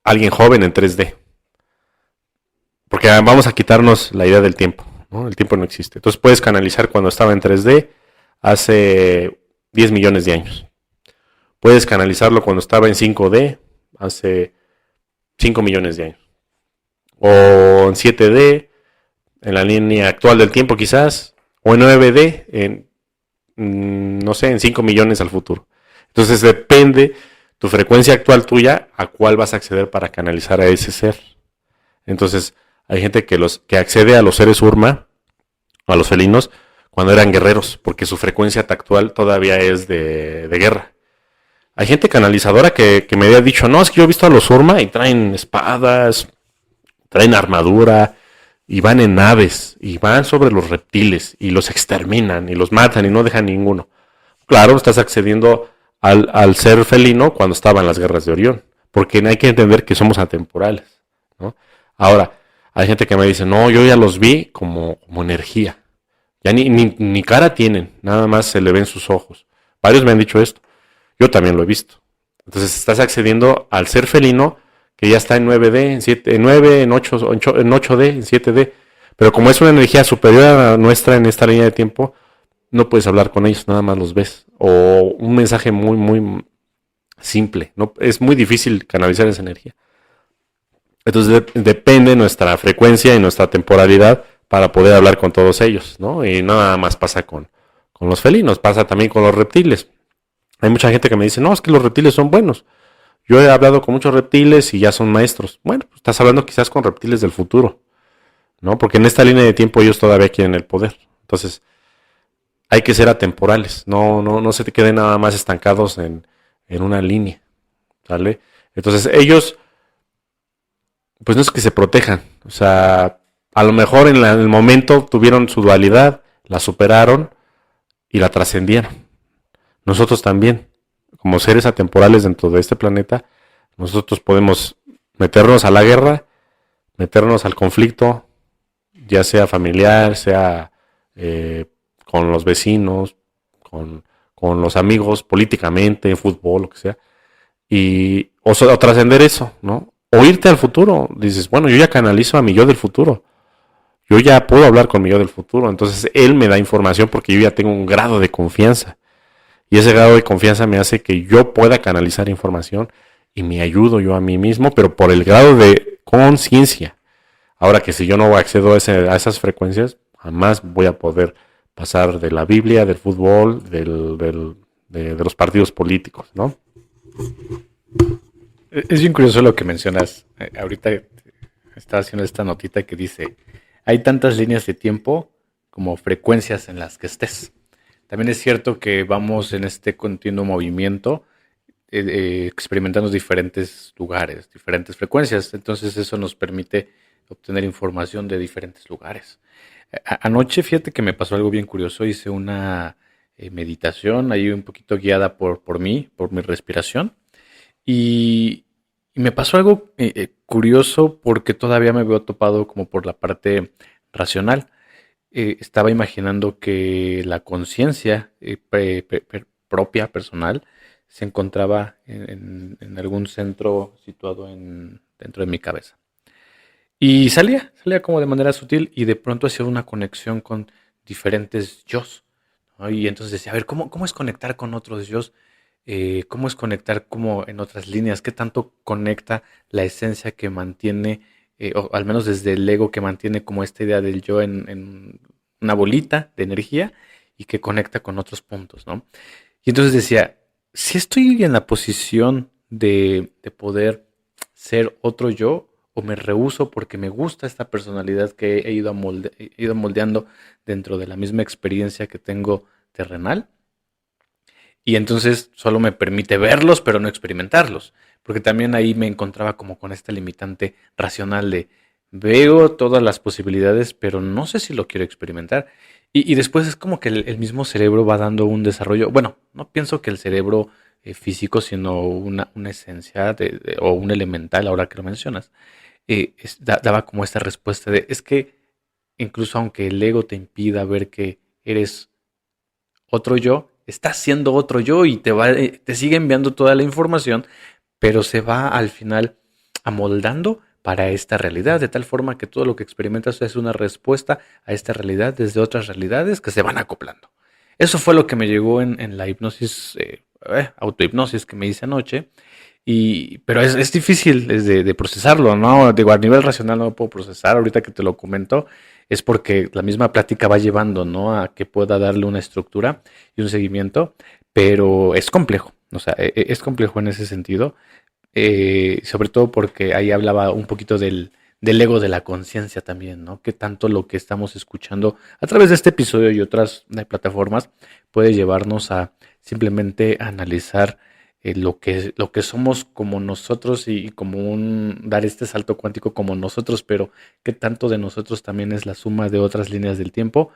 alguien joven en 3D. Porque vamos a quitarnos la idea del tiempo, ¿no? El tiempo no existe. Entonces puedes canalizar cuando estaba en 3D hace 10 millones de años. Puedes canalizarlo cuando estaba en 5D hace 5 millones de años. O en 7D, en la línea actual del tiempo quizás. O en 9D, no sé, en 5 millones al futuro. Entonces depende tu frecuencia actual tuya a cuál vas a acceder para canalizar a ese ser. Entonces hay gente que accede a los seres Urma, a los felinos, cuando eran guerreros, porque su frecuencia actual todavía es de guerra. Hay gente canalizadora que me había dicho, no, es que yo he visto a los Urma y traen espadas, traen armadura, y van en naves y van sobre los reptiles y los exterminan y los matan y no dejan ninguno. Claro, estás accediendo al ser felino cuando estaban las guerras de Orión, porque hay que entender que somos atemporales, ¿no? Ahora, hay gente que me dice, no, yo ya los vi como energía. Ya ni cara tienen, nada más se le ven sus ojos. Varios me han dicho esto. Yo también lo he visto. Entonces estás accediendo al ser felino que ya está en 9D, en 7, en 9, en 8D, en 7D. Pero como es una energía superior a nuestra en esta línea de tiempo, no puedes hablar con ellos, nada más los ves. O un mensaje muy simple. No, es muy difícil canalizar esa energía. Entonces depende nuestra frecuencia y nuestra temporalidad para poder hablar con todos ellos, ¿no? Y nada más pasa con los felinos, pasa también con los reptiles. Hay mucha gente que me dice, no, es que los reptiles son buenos. Yo he hablado con muchos reptiles y ya son maestros. Bueno, pues estás hablando quizás con reptiles del futuro, ¿no? Porque en esta línea de tiempo ellos todavía quieren el poder. Entonces, hay que ser atemporales. No se te queden nada más estancados en una línea, ¿sale? Entonces, ellos, pues no es que se protejan. O sea, a lo mejor en el momento tuvieron su dualidad, la superaron y la trascendieron. Nosotros también, como seres atemporales dentro de este planeta, nosotros podemos meternos a la guerra, meternos al conflicto, ya sea familiar, sea con los vecinos, con los amigos, políticamente, en fútbol, lo que sea, o trascender eso, ¿no? O irte al futuro. Dices, bueno, yo ya canalizo a mi yo del futuro. Yo ya puedo hablar con mi yo del futuro. Entonces él me da información porque yo ya tengo un grado de confianza. Y ese grado de confianza me hace que yo pueda canalizar información y me ayudo yo a mí mismo, pero por el grado de conciencia. Ahora que si yo no accedo a esas frecuencias, jamás voy a poder pasar de la Biblia, del fútbol, de los partidos políticos, ¿no? Es bien curioso lo que mencionas. Ahorita estaba haciendo esta notita que dice, hay tantas líneas de tiempo como frecuencias en las que estés. También es cierto que vamos en este continuo movimiento, experimentando diferentes lugares, diferentes frecuencias. Entonces eso nos permite obtener información de diferentes lugares. Anoche, fíjate que me pasó algo bien curioso. Hice una meditación ahí un poquito guiada por mí, por mi respiración. Y me pasó algo curioso porque todavía me veo topado como por la parte racional. Estaba imaginando que la conciencia propia, personal, se encontraba en algún centro situado dentro de mi cabeza. Y salía como de manera sutil y de pronto hacía una conexión con diferentes yos, ¿no? Y entonces decía, a ver, ¿cómo es conectar con otros yos? ¿Cómo es conectar como en otras líneas? ¿Qué tanto conecta la esencia que mantiene, o al menos desde el ego que mantiene como esta idea del yo en una bolita de energía y que conecta con otros puntos, ¿no? Y entonces decía, si estoy en la posición de poder ser otro yo, o me rehúso porque me gusta esta personalidad que he ido moldeando dentro de la misma experiencia que tengo terrenal, y entonces solo me permite verlos, pero no experimentarlos. Porque también ahí me encontraba como con esta limitante racional de veo todas las posibilidades, pero no sé si lo quiero experimentar. Y después es como que el mismo cerebro va dando un desarrollo. Bueno, no pienso que el cerebro físico, sino una esencia o un elemental, ahora que lo mencionas, daba como esta respuesta de, es que incluso aunque el ego te impida ver que eres otro yo, está siendo otro yo y te sigue enviando toda la información, pero se va al final amoldando para esta realidad, de tal forma que todo lo que experimentas es una respuesta a esta realidad desde otras realidades que se van acoplando. Eso fue lo que me llegó en la hipnosis, autohipnosis que me hice anoche. Pero es difícil de procesarlo, ¿no? Digo, a nivel racional no lo puedo procesar. Ahorita que te lo comento, es porque la misma plática va llevando, ¿no? A que pueda darle una estructura y un seguimiento, pero es complejo. O sea, es complejo en ese sentido. Sobre todo porque ahí hablaba un poquito del ego de la conciencia también, ¿no? Que tanto lo que estamos escuchando a través de este episodio y otras plataformas puede llevarnos a simplemente analizar lo que somos como nosotros y como dar este salto cuántico como nosotros, pero qué tanto de nosotros también es la suma de otras líneas del tiempo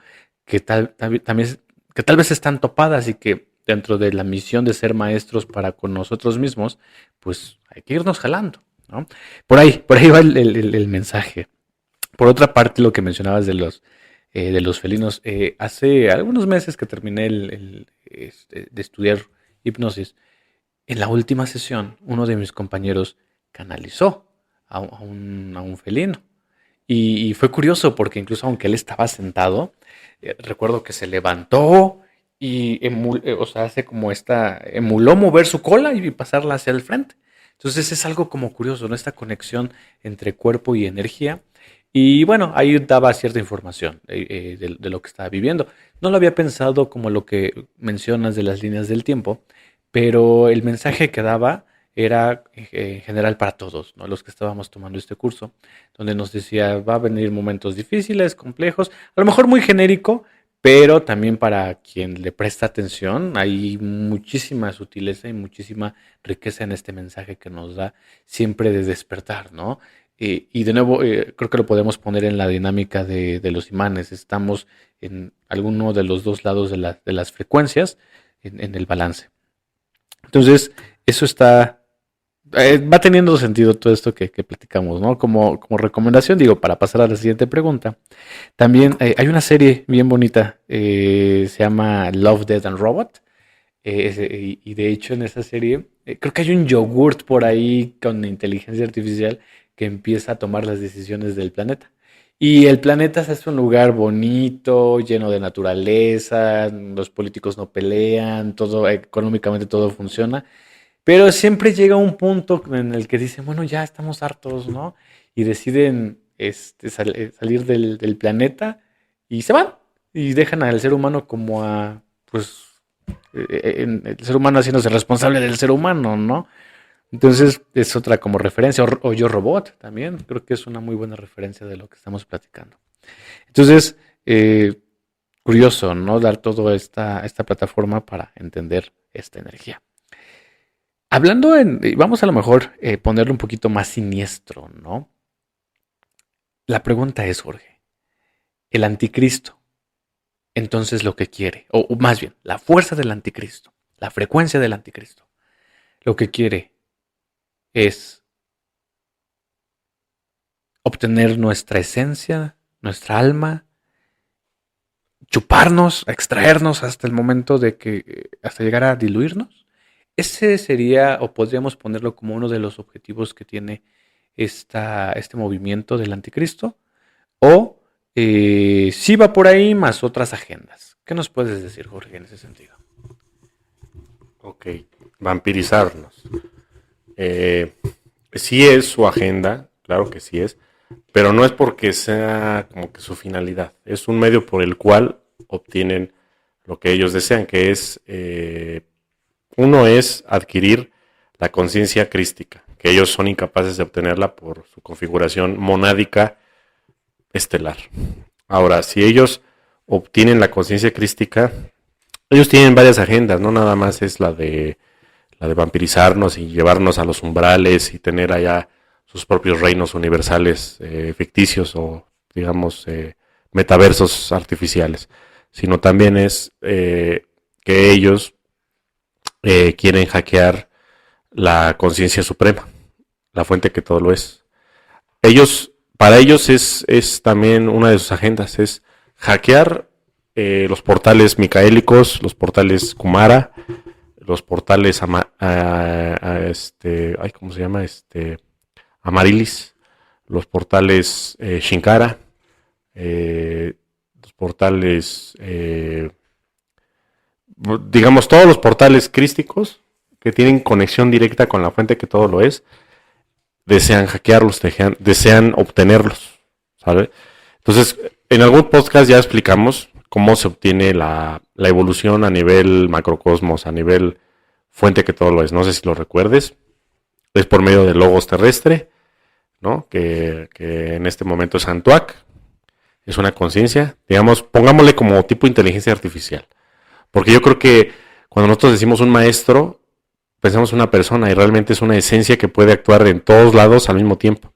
también, que tal vez están topadas y que dentro de la misión de ser maestros para con nosotros mismos, pues hay que irnos jalando, ¿no? Por ahí va el mensaje. Por otra parte, lo que mencionabas de los felinos, hace algunos meses que terminé de estudiar hipnosis, en la última sesión, uno de mis compañeros canalizó a un felino. Y fue curioso porque incluso aunque él estaba sentado, recuerdo que se levantó y o sea, hace como emuló mover su cola y pasarla hacia el frente. Entonces es algo como curioso, ¿no? Esta conexión entre cuerpo y energía. Y bueno, ahí daba cierta información de lo que estaba viviendo. No lo había pensado como lo que mencionas de las líneas del tiempo, pero el mensaje que daba era en general para todos, ¿no? Los que estábamos tomando este curso, donde nos decía, va a venir momentos difíciles, complejos, a lo mejor muy genérico, pero también para quien le presta atención, hay muchísima sutileza y muchísima riqueza en este mensaje que nos da siempre de despertar, ¿no? Y de nuevo, creo que lo podemos poner en la dinámica de los imanes. Estamos en alguno de los dos lados de las frecuencias en el balance. Entonces, eso va teniendo sentido todo esto que platicamos, ¿no? Como recomendación, digo, para pasar a la siguiente pregunta. También hay una serie bien bonita, se llama Love, Death and Robot. Y de hecho en esa serie, creo que hay un yogurt por ahí con inteligencia artificial que empieza a tomar las decisiones del planeta. Y el planeta se hace un lugar bonito, lleno de naturaleza, los políticos no pelean, todo, económicamente todo funciona. Pero siempre llega un punto en el que dicen, bueno, ya estamos hartos, ¿no? Y deciden salir del planeta y se van. Y dejan al ser humano como pues, el ser humano haciéndose responsable del ser humano, ¿no? Entonces es otra como referencia. O Yo Robot también, creo que es una muy buena referencia de lo que estamos platicando. Entonces, curioso, ¿no? Dar toda esta plataforma para entender esta energía. Vamos a lo mejor ponerlo un poquito más siniestro, ¿no? La pregunta es, Jorge, el anticristo, entonces lo que quiere, o más bien, la fuerza del anticristo, la frecuencia del anticristo, lo que quiere es obtener nuestra esencia, nuestra alma, chuparnos, extraernos hasta el momento hasta llegar a diluirnos. Ese sería, o podríamos ponerlo como uno de los objetivos que tiene este movimiento del anticristo, o si va por ahí más otras agendas. ¿Qué nos puedes decir, Jorge, en ese sentido? Ok, vampirizarnos. Sí es su agenda, claro que sí es, pero no es porque sea como que su finalidad. Es un medio por el cual obtienen lo que ellos desean, que es, uno es adquirir la conciencia crística, que ellos son incapaces de obtenerla por su configuración monádica estelar. Ahora, si ellos obtienen la conciencia crística, ellos tienen varias agendas, no nada más es la de vampirizarnos y llevarnos a los umbrales y tener allá sus propios reinos universales ficticios o, digamos, metaversos artificiales, sino también es que ellos quieren hackear la conciencia suprema, la fuente que todo lo es. Para ellos es también una de sus agendas, es hackear los portales micaélicos, los portales Kumara, los portales ¿cómo se llama? Amarilis, los portales Shinkara, los portales, digamos, todos los portales crísticos que tienen conexión directa con la fuente que todo lo es, desean hackearlos, desean obtenerlos, ¿sabes? Entonces, en algún podcast ya explicamos cómo se obtiene la evolución a nivel macrocosmos, a nivel fuente que todo lo es. No sé si lo recuerdes. Es por medio del logos terrestre, ¿no? Que en este momento es Antuac. Es una conciencia, digamos, pongámosle como tipo inteligencia artificial. Porque yo creo que cuando nosotros decimos un maestro, pensamos una persona y realmente es una esencia que puede actuar en todos lados al mismo tiempo.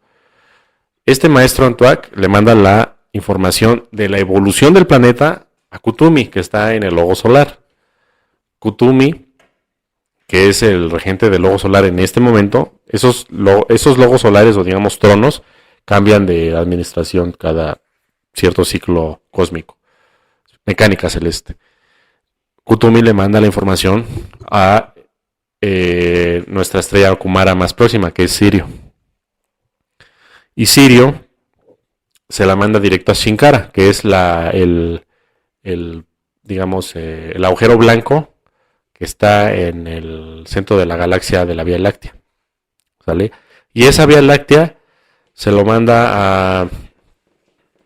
Este maestro Antuak le manda la información de la evolución del planeta a Kutumi, que está en el logo solar. Kutumi, que es el regente del logo solar en este momento, esos logos solares o digamos tronos cambian de administración cada cierto ciclo cósmico, mecánica celeste. Kutumi le manda la información a nuestra estrella Kumara más próxima, que es Sirio. Y Sirio se la manda directo a Shinkara, que es digamos, el agujero blanco que está en el centro de la galaxia de la Vía Láctea. ¿Sale? Y esa Vía Láctea se lo manda a...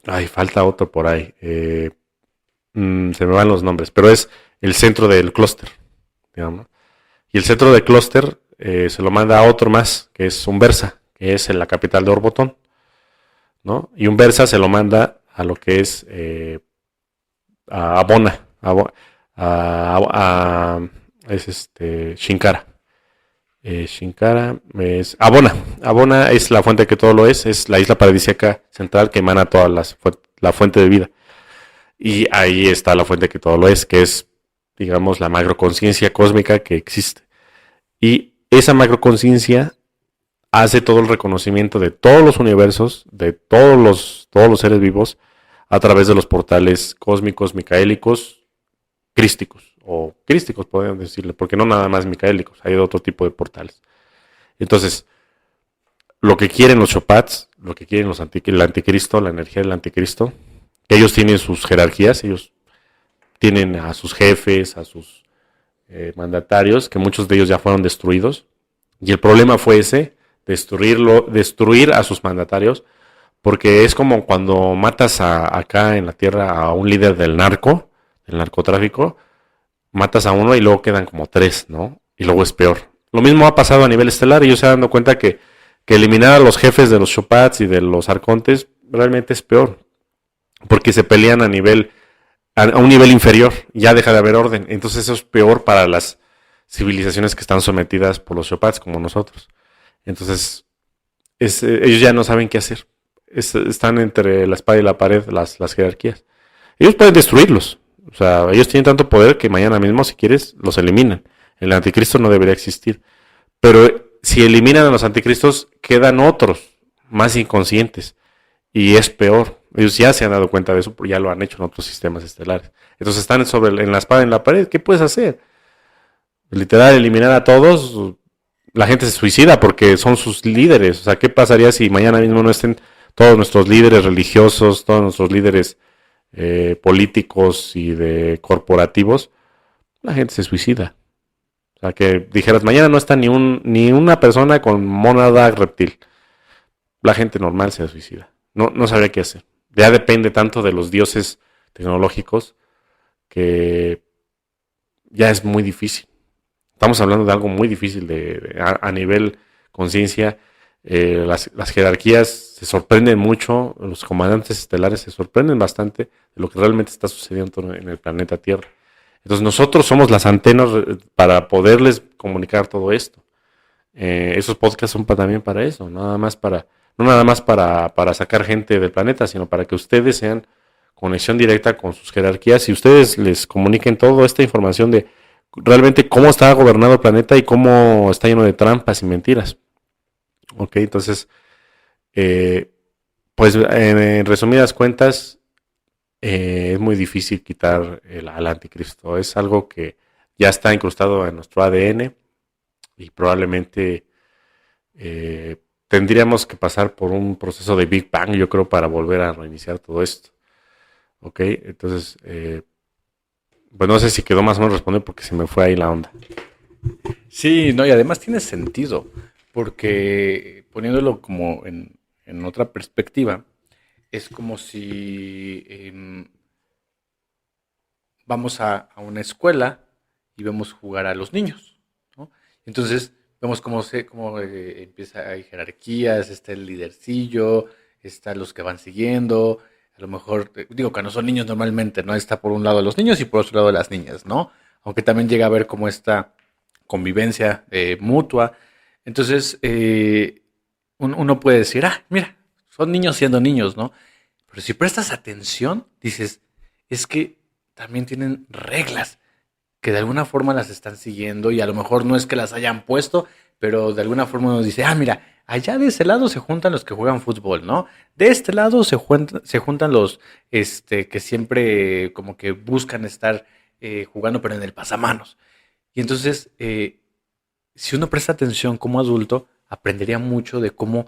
Ay, falta otro por ahí. Se me van los nombres, pero es el centro del clúster, digamos. Y el centro del clúster se lo manda a otro más, que es Umbersa, que es en la capital de Orbotón, ¿no? Y Umbersa se lo manda a lo que es a Abona, es Shinkara. Shinkara es Abona. Abona es la fuente que todo lo es la isla paradisíaca central que emana toda la fuente de vida. Y ahí está la fuente que todo lo es, que es, digamos, la macroconciencia cósmica que existe. Y esa macroconciencia hace todo el reconocimiento de todos los universos, de todos los seres vivos, a través de los portales cósmicos, micaélicos, crísticos, o crísticos podríamos decirle, porque no nada más micaélicos, hay otro tipo de portales. Entonces, lo que quieren los Chopats, lo que quieren el anticristo, la energía del anticristo, ellos tienen sus jerarquías, ellos tienen a sus jefes, a sus mandatarios, que muchos de ellos ya fueron destruidos. Y el problema fue ese, destruir a sus mandatarios, porque es como cuando matas acá en la tierra a un líder del narcotráfico, matas a uno y luego quedan como 3, ¿no? Y luego es peor. Lo mismo ha pasado a nivel estelar, y ellos se han dado cuenta que eliminar a los jefes de los Chopats y de los arcontes realmente es peor, porque se pelean a un nivel inferior, ya deja de haber orden. Entonces eso es peor para las civilizaciones que están sometidas por los Chopats como nosotros. Entonces ellos ya no saben qué hacer. Están entre la espada y la pared las jerarquías. Ellos pueden destruirlos. O sea, ellos tienen tanto poder que mañana mismo, si quieres, los eliminan. El anticristo no debería existir. Pero si eliminan a los anticristos, quedan otros más inconscientes. Y es peor. Ellos ya se han dado cuenta de eso, porque ya lo han hecho en otros sistemas estelares. Entonces están en la espada, en la pared. ¿Qué puedes hacer? Literal, eliminar a todos. La gente se suicida porque son sus líderes. O sea, ¿qué pasaría si mañana mismo no estén todos nuestros líderes religiosos, todos nuestros líderes políticos y de corporativos? La gente se suicida. O sea, que dijeras, mañana no está ni una persona con mónada reptil. La gente normal se suicida. No sabría qué hacer. Ya depende tanto de los dioses tecnológicos que ya es muy difícil. Estamos hablando de algo muy difícil a nivel conciencia. Las jerarquías se sorprenden mucho, los comandantes estelares se sorprenden bastante de lo que realmente está sucediendo en el planeta Tierra. Entonces nosotros somos las antenas para poderles comunicar todo esto. Esos podcasts son también para eso, no nada más para sacar gente del planeta, sino para que ustedes sean conexión directa con sus jerarquías y ustedes les comuniquen toda esta información de realmente cómo está gobernado el planeta y cómo está lleno de trampas y mentiras. Ok, entonces, pues en resumidas cuentas, es muy difícil quitar al anticristo. Es algo que ya está incrustado en nuestro ADN y probablemente tendríamos que pasar por un proceso de Big Bang, yo creo, para volver a reiniciar todo esto. Ok, entonces, pues no sé si quedó más o menos respondido porque se me fue ahí la onda. Sí, no, y además tiene sentido, porque poniéndolo como en otra perspectiva, es como si vamos a una escuela y vemos jugar a los niños, ¿no? Entonces vemos cómo empieza, hay jerarquías, está el lidercillo, están los que van siguiendo, a lo mejor, digo que no son niños normalmente, ¿no? Está por un lado los niños y por otro lado las niñas, ¿no? Aunque también llega a ver como esta convivencia mutua. Entonces, uno puede decir, mira, son niños siendo niños, ¿no? Pero si prestas atención, dices, es que también tienen reglas que de alguna forma las están siguiendo y a lo mejor no es que las hayan puesto, pero de alguna forma uno dice, mira, allá de ese lado se juntan los que juegan fútbol, ¿no? De este lado se juntan los que siempre como que buscan estar jugando, pero en el pasamanos. Y entonces, si uno presta atención como adulto, aprendería mucho de cómo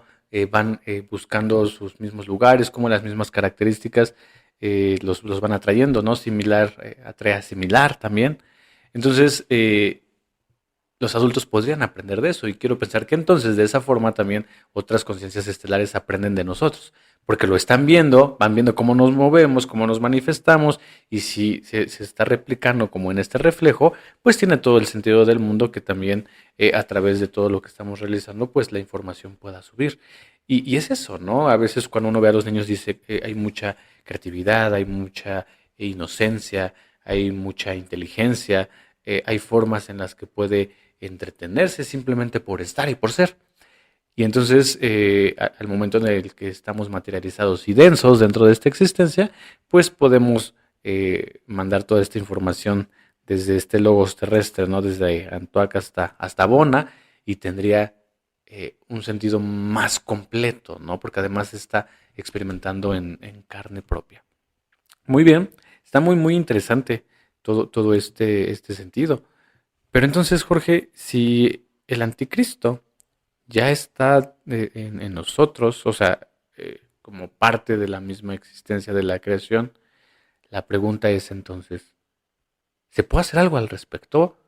van buscando sus mismos lugares, cómo las mismas características los van atrayendo, ¿no? Similar, atrae a similar también. Entonces, los adultos podrían aprender de eso y quiero pensar que entonces de esa forma también otras conciencias estelares aprenden de nosotros, porque lo están viendo, van viendo cómo nos movemos, cómo nos manifestamos y si se está replicando como en este reflejo, pues tiene todo el sentido del mundo que también a través de todo lo que estamos realizando, pues la información pueda subir. Y es eso, ¿no? A veces cuando uno ve a los niños dice que hay mucha creatividad, hay mucha inocencia, hay mucha inteligencia, hay formas en las que puede entretenerse simplemente por estar y por ser. Y entonces, al momento en el que estamos materializados y densos dentro de esta existencia, pues podemos mandar toda esta información desde este logos terrestre, ¿no? Desde Antoac hasta Bona, y tendría un sentido más completo, ¿no? Porque además está experimentando en carne propia. Muy bien, está muy interesante todo este sentido. Pero entonces, Jorge, si el anticristo ya está en nosotros, o sea, como parte de la misma existencia de la creación, la pregunta es entonces, ¿se puede hacer algo al respecto?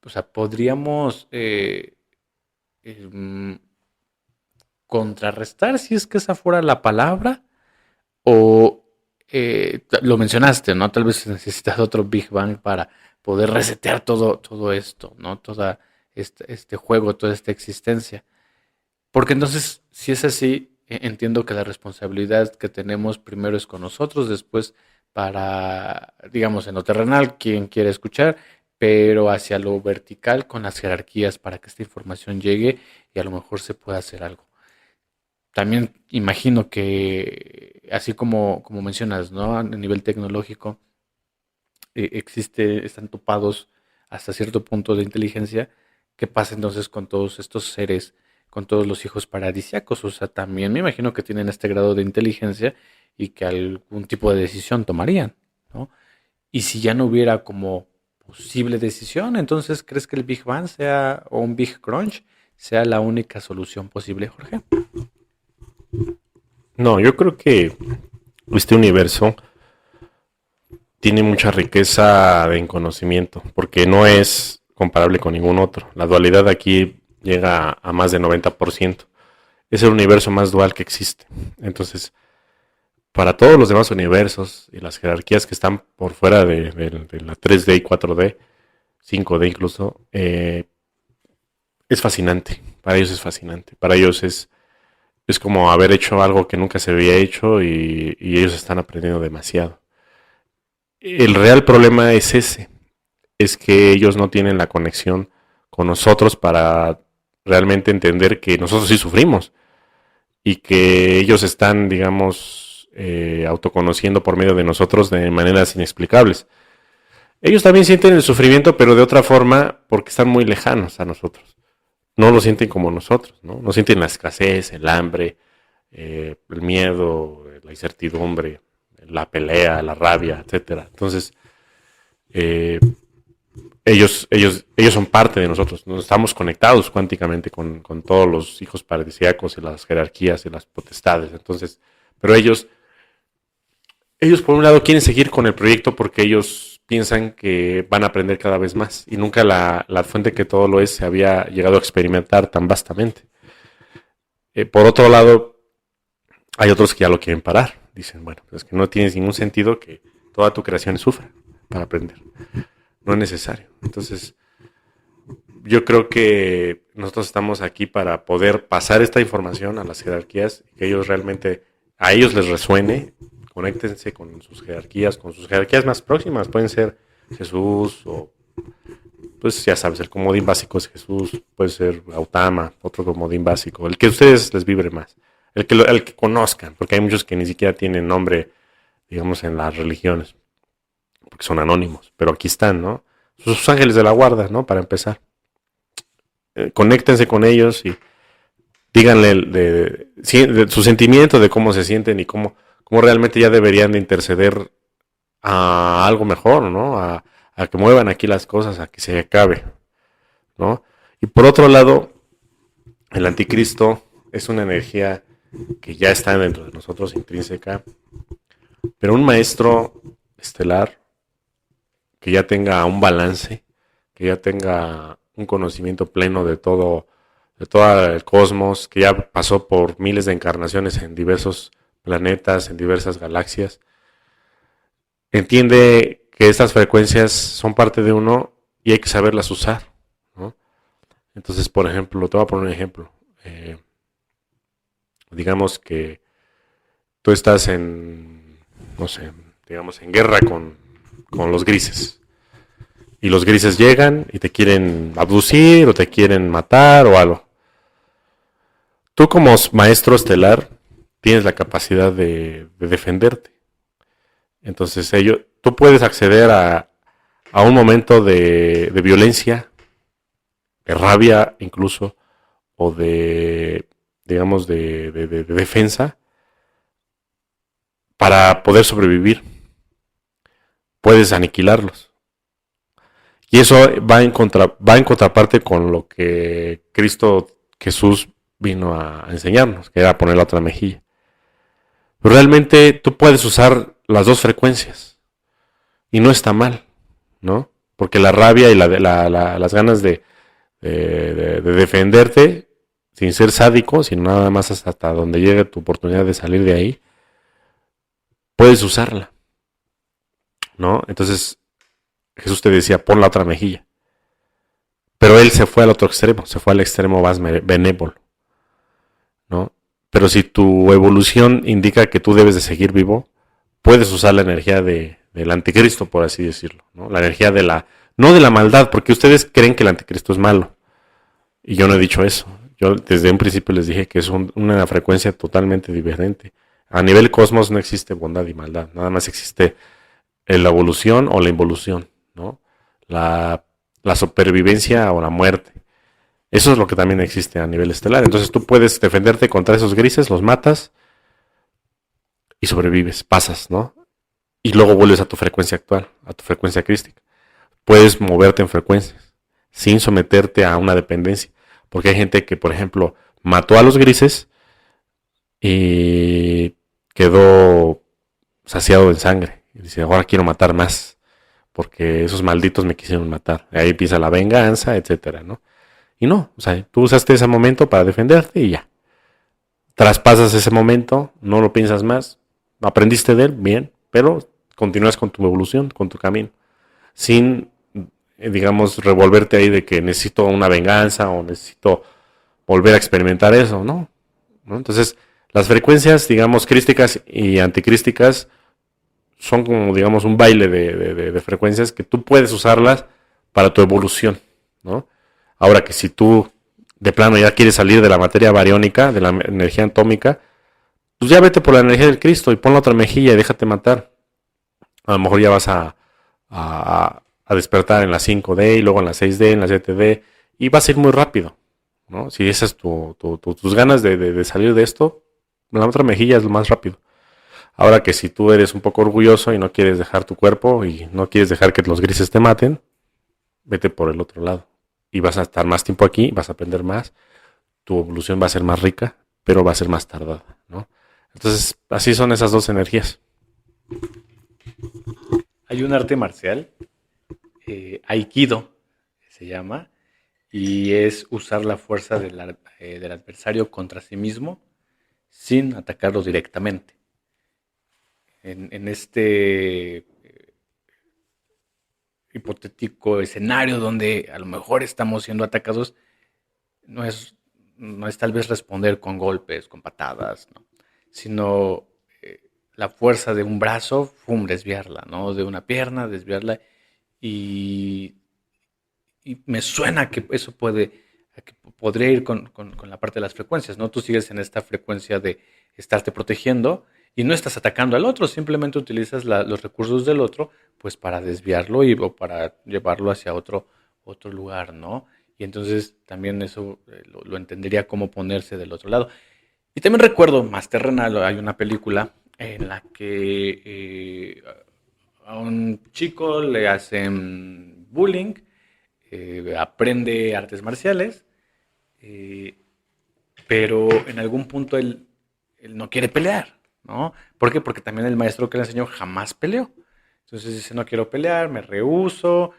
O sea, ¿podríamos em, contrarrestar si es que esa fuera la palabra? O lo mencionaste, ¿no? Tal vez necesitas otro Big Bang para poder resetear todo esto, ¿no? Toda este juego, toda esta existencia. Porque entonces, si es así, entiendo que la responsabilidad que tenemos primero es con nosotros, después para, digamos, en lo terrenal, quien quiere escuchar, pero hacia lo vertical con las jerarquías para que esta información llegue y a lo mejor se pueda hacer algo. También imagino que, así como mencionas, ¿no? A nivel tecnológico, están topados hasta cierto punto de inteligencia. ¿Qué pasa entonces con todos estos seres, con todos los hijos paradisiacos? O sea, también me imagino que tienen este grado de inteligencia y que algún tipo de decisión tomarían, ¿no? Y si ya no hubiera como posible decisión, entonces ¿crees que el Big Bang sea o un Big Crunch sea la única solución posible, Jorge? No, yo creo que este universo tiene mucha riqueza en conocimiento, porque no es comparable con ningún otro. La dualidad aquí llega a más de 90%. Es el universo más dual que existe. Entonces, para todos los demás universos y las jerarquías que están por fuera de la 3D y 4D, 5D incluso, es fascinante. Para ellos es fascinante. Para ellos es como haber hecho algo que nunca se había hecho y ellos están aprendiendo demasiado. El real problema es ese, es que ellos no tienen la conexión con nosotros para realmente entender que nosotros sí sufrimos y que ellos están, digamos, autoconociendo por medio de nosotros de maneras inexplicables. Ellos también sienten el sufrimiento, pero de otra forma, porque están muy lejanos a nosotros. No lo sienten como nosotros, ¿no? No sienten la escasez, el hambre, el miedo, la incertidumbre, la pelea, la rabia, etcétera. Entonces, eh, ellos son parte de nosotros. Nos estamos conectados cuánticamente con todos los hijos paradisíacos y las jerarquías y las potestades. Entonces, pero ellos por un lado quieren seguir con el proyecto porque ellos piensan que van a aprender cada vez más y nunca la fuente que todo lo es se había llegado a experimentar tan vastamente. Por otro lado, hay otros que ya lo quieren parar. Dicen, bueno, es que no tiene ningún sentido que toda tu creación sufra para aprender. No es necesario. Entonces, yo creo que nosotros estamos aquí para poder pasar esta información a las jerarquías y que ellos realmente, a ellos les resuene, conéctense con sus jerarquías más próximas. Pueden ser Jesús o pues ya sabes, el comodín básico es Jesús, puede ser Gautama, otro comodín básico, el que a ustedes les vibre más, el que conozcan, porque hay muchos que ni siquiera tienen nombre, digamos, en las religiones, porque son anónimos, pero aquí están, ¿no? Sus ángeles de la guarda, ¿no? Para empezar. Conéctense con ellos y díganle de su sentimiento, de cómo se sienten y cómo realmente ya deberían de interceder a algo mejor, ¿no? A que muevan aquí las cosas, a que se acabe, ¿no? Y por otro lado, el anticristo es una energía que ya está dentro de nosotros, intrínseca, pero un maestro estelar que ya tenga un balance, que ya tenga un conocimiento pleno de todo el cosmos, que ya pasó por miles de encarnaciones en diversos planetas, en diversas galaxias, entiende que estas frecuencias son parte de uno y hay que saberlas usar, ¿no? Entonces, por ejemplo, te voy a poner un ejemplo. Eh, digamos que tú estás en, no sé, digamos, en guerra con los grises. Y los grises llegan y te quieren abducir o te quieren matar o algo. Tú como maestro estelar tienes la capacidad de defenderte. Entonces tú puedes acceder a un momento de violencia, de rabia incluso, o de, digamos, de defensa para poder sobrevivir. Puedes aniquilarlos. Y eso va en contraparte con lo que Cristo Jesús vino a enseñarnos, que era poner la otra mejilla. Pero realmente tú puedes usar las dos frecuencias y no está mal, ¿no? Porque la rabia y las ganas de defenderte sin ser sádico, sino nada más hasta donde llegue tu oportunidad de salir de ahí, puedes usarla, ¿no? Entonces Jesús te decía, pon la otra mejilla. Pero él se fue al otro extremo, se fue al extremo más benévolo, ¿no? Pero si tu evolución indica que tú debes de seguir vivo, puedes usar la energía del anticristo, por así decirlo, ¿no? La energía no de la maldad, porque ustedes creen que el anticristo es malo. Y yo no he dicho eso. Yo desde un principio les dije que es una frecuencia totalmente diferente. A nivel cosmos no existe bondad y maldad, nada más existe la evolución o la involución, ¿no? La, la supervivencia o la muerte. Eso es lo que también existe a nivel estelar. Entonces tú puedes defenderte contra esos grises, los matas y sobrevives, pasas, ¿no? Y luego vuelves a tu frecuencia actual, a tu frecuencia crística. Puedes moverte en frecuencias sin someterte a una dependencia. Porque hay gente que, por ejemplo, mató a los grises y quedó saciado en sangre. Y dice, ahora quiero matar más, porque esos malditos me quisieron matar. Ahí empieza la venganza, etcétera, ¿no? Y no, o sea, tú usaste ese momento para defenderte y ya. Traspasas ese momento, no lo piensas más, aprendiste de él, bien, pero continúas con tu evolución, con tu camino, sin, digamos, revolverte ahí de que necesito una venganza o necesito volver a experimentar eso, ¿no? ¿No? Entonces, las frecuencias, digamos, crísticas y anticrísticas son como, digamos, un baile de frecuencias que tú puedes usarlas para tu evolución, ¿no? Ahora que si tú de plano ya quieres salir de la materia bariónica, de la energía atómica, pues ya vete por la energía del Cristo y pon la otra mejilla y déjate matar. A lo mejor ya vas a despertar en la 5D y luego en la 6D, en la 7D y vas a ir muy rápido, ¿no? Si esas es tus ganas de salir de esto, la otra mejilla es lo más rápido. Ahora que si tú eres un poco orgulloso y no quieres dejar tu cuerpo y no quieres dejar que los grises te maten, vete por el otro lado. Y vas a estar más tiempo aquí, vas a aprender más, tu evolución va a ser más rica, pero va a ser más tardada, ¿no? Entonces, así son esas dos energías. Hay un arte marcial, Aikido se llama, y es usar la fuerza del adversario contra sí mismo sin atacarlo directamente. En este hipotético escenario donde a lo mejor estamos siendo atacados, no es, no es tal vez responder con golpes, con patadas, ¿no? Sino la fuerza de un brazo, desviarla, ¿no? De una pierna, desviarla y y me suena que eso que podría ir con la parte de las frecuencias, ¿no? Tú sigues en esta frecuencia de estarte protegiendo y no estás atacando al otro, simplemente utilizas los recursos del otro, pues para desviarlo o para llevarlo hacia otro lugar, ¿no? Y entonces también eso lo entendería como ponerse del otro lado. Y también recuerdo, más terrenal, hay una película en la que a un chico le hacen bullying, aprende artes marciales, eh, pero en algún punto él no quiere pelear, ¿no? ¿Por qué? Porque también el maestro que le enseñó jamás peleó. Entonces dice, no quiero pelear, me rehúso,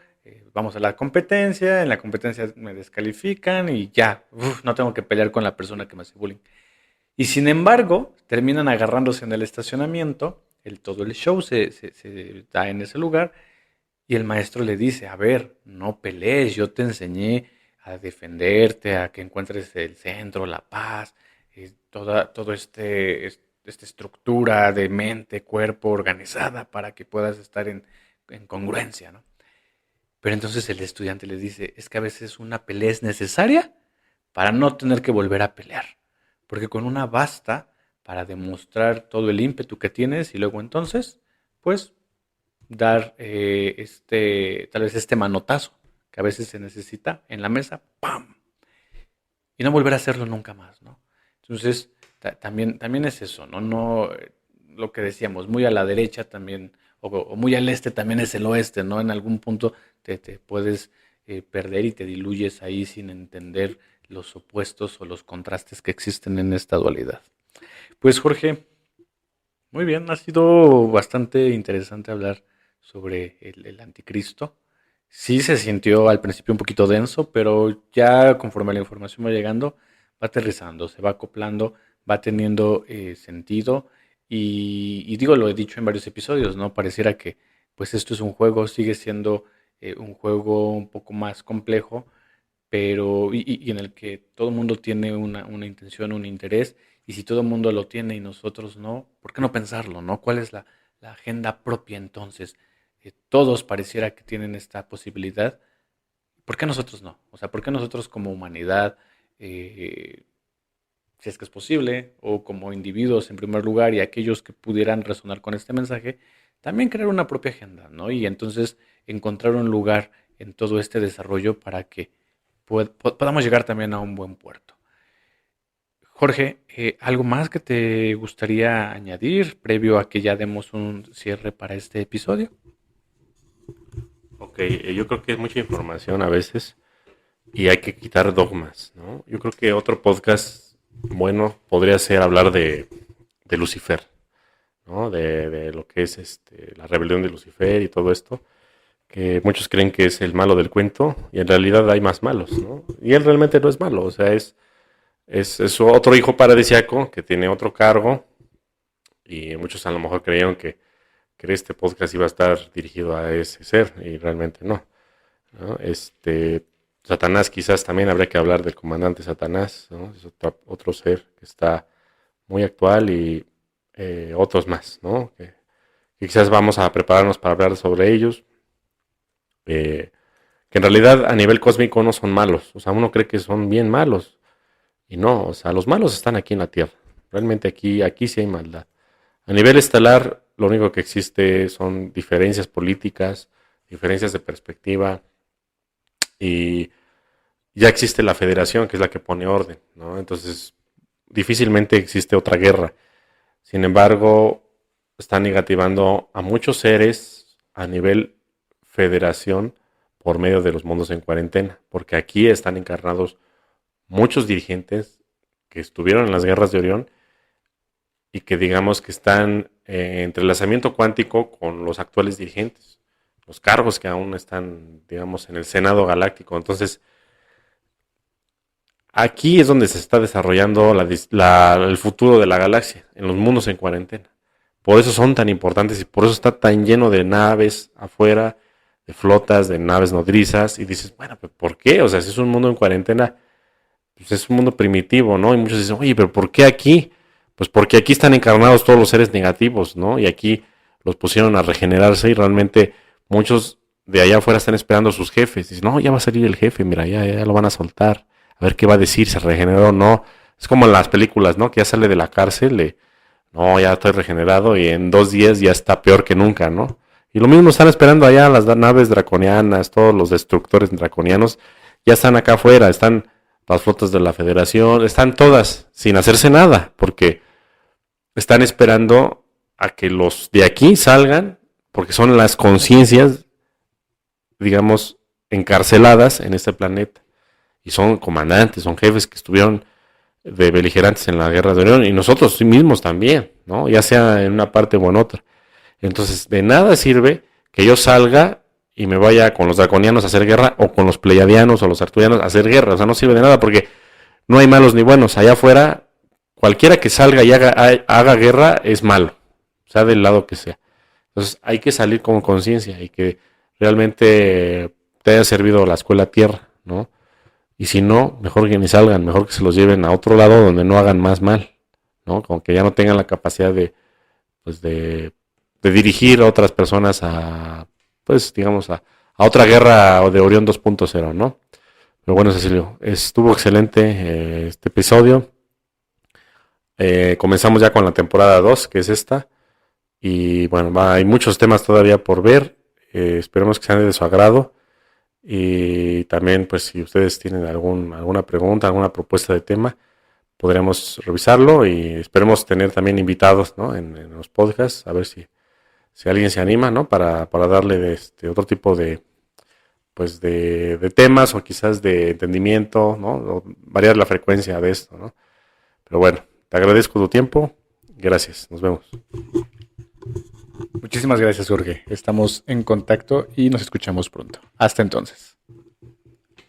vamos a la competencia, en la competencia me descalifican y ya, no tengo que pelear con la persona que me hace bullying. Y sin embargo, terminan agarrándose en el estacionamiento, todo el show se da en ese lugar y el maestro le dice, a ver, no pelees, yo te enseñé a defenderte, a que encuentres el centro, la paz, todo esta estructura de mente, cuerpo organizada para que puedas estar en congruencia, ¿no? Pero entonces el estudiante le dice, es que a veces una pelea es necesaria para no tener que volver a pelear. Porque con una basta para demostrar todo el ímpetu que tienes y luego entonces, pues, dar tal vez este manotazo que a veces se necesita en la mesa, ¡pam! Y no volver a hacerlo nunca más, ¿no? Entonces, también es eso, ¿no? No, lo que decíamos, muy a la derecha también, o muy al este también es el oeste, ¿no? En algún punto te puedes perder y te diluyes ahí sin entender los opuestos o los contrastes que existen en esta dualidad. Pues Jorge, muy bien, ha sido bastante interesante hablar sobre el anticristo. Sí se sintió al principio un poquito denso, pero ya conforme la información va llegando, va aterrizando, se va acoplando, va teniendo sentido. Y digo, lo he dicho en varios episodios, ¿no? Pareciera que pues esto es un juego, sigue siendo un juego un poco más complejo, pero y en el que todo el mundo tiene una intención, un interés, y si todo el mundo lo tiene y nosotros no, ¿por qué no pensarlo, no? ¿Cuál es la agenda propia entonces? Todos pareciera que tienen esta posibilidad, ¿por qué nosotros no? O sea, ¿por qué nosotros como humanidad, eh, si es que es posible, o como individuos en primer lugar y aquellos que pudieran resonar con este mensaje, también crear una propia agenda, ¿no? Y entonces encontrar un lugar en todo este desarrollo para que podamos llegar también a un buen puerto. Jorge, ¿algo más que te gustaría añadir previo a que ya demos un cierre para este episodio? Ok, yo creo que es mucha información a veces y hay que quitar dogmas, ¿no? Yo creo que otro podcast bueno podría ser hablar de Lucifer, ¿no? De lo que es la rebelión de Lucifer y todo esto, que muchos creen que es el malo del cuento y en realidad hay más malos, ¿no? Y él realmente no es malo, o sea, es otro hijo paradisiaco que tiene otro cargo y muchos a lo mejor creyeron que este podcast iba a estar dirigido a ese ser y realmente no, ¿no? Satanás quizás también habría que hablar del comandante Satanás, ¿no? Es otro ser que está muy actual y otros más, ¿no? Que quizás vamos a prepararnos para hablar sobre ellos, que en realidad a nivel cósmico no son malos, o sea, uno cree que son bien malos y no, o sea, los malos están aquí en la Tierra, realmente aquí sí hay maldad. A nivel estelar, lo único que existe son diferencias políticas, diferencias de perspectiva y ya existe la federación, que es la que pone orden, ¿no? Entonces, difícilmente existe otra guerra. Sin embargo, está negativando a muchos seres a nivel federación por medio de los mundos en cuarentena, porque aquí están encarnados muchos dirigentes que estuvieron en las guerras de Orión y que digamos que están en entrelazamiento cuántico con los actuales dirigentes, los cargos que aún están, digamos, en el Senado Galáctico. Entonces, aquí es donde se está desarrollando el futuro de la galaxia, en los mundos en cuarentena. Por eso son tan importantes y por eso está tan lleno de naves afuera, de flotas, de naves nodrizas. Y dices, bueno, pues ¿por qué? O sea, si es un mundo en cuarentena, pues es un mundo primitivo, ¿no? Y muchos dicen, oye, pero ¿por qué aquí? Pues porque aquí están encarnados todos los seres negativos, ¿no? Y aquí los pusieron a regenerarse y realmente muchos de allá afuera están esperando a sus jefes. Dicen, no, ya va a salir el jefe, mira, ya lo van a soltar. A ver qué va a decir, se regeneró o no. Es como en las películas, ¿no? Que ya sale de la cárcel, no, ya estoy regenerado y en 2 días ya está peor que nunca, ¿no? Y lo mismo están esperando allá las naves draconianas, todos los destructores draconianos, ya están acá afuera, están las flotas de la Federación, están todas sin hacerse nada, porque están esperando a que los de aquí salgan, porque son las conciencias, digamos, encarceladas en este planeta. Y son comandantes, son jefes que estuvieron de beligerantes en la guerra de Orión, y nosotros mismos también, ¿no? Ya sea en una parte o en otra. Entonces, de nada sirve que yo salga y me vaya con los draconianos a hacer guerra, o con los pleiadianos o los arturianos a hacer guerra. O sea, no sirve de nada porque no hay malos ni buenos. Allá afuera, cualquiera que salga y haga guerra es malo, sea del lado que sea. Entonces, hay que salir con conciencia y que realmente te haya servido la escuela tierra, ¿no? Y si no, mejor que ni salgan, mejor que se los lleven a otro lado donde no hagan más mal, ¿no? Como que ya no tengan la capacidad pues de dirigir a otras personas pues digamos, a otra guerra de Orión 2.0, ¿no? Pero bueno, Cecilio, estuvo excelente este episodio. Comenzamos ya con la temporada 2, que es esta. Y bueno, hay muchos temas todavía por ver. Esperemos que sean de su agrado. Y también, pues, si ustedes tienen alguna pregunta, alguna propuesta de tema, podríamos revisarlo y esperemos tener también invitados, ¿no? en los podcasts, a ver si alguien se anima, ¿no? Para darle otro tipo pues de temas, o quizás de entendimiento, ¿no? O variar la frecuencia de esto, ¿no? Pero bueno, te agradezco tu tiempo. Gracias. Nos vemos. Muchísimas gracias, Jorge. Estamos en contacto y nos escuchamos pronto. Hasta entonces.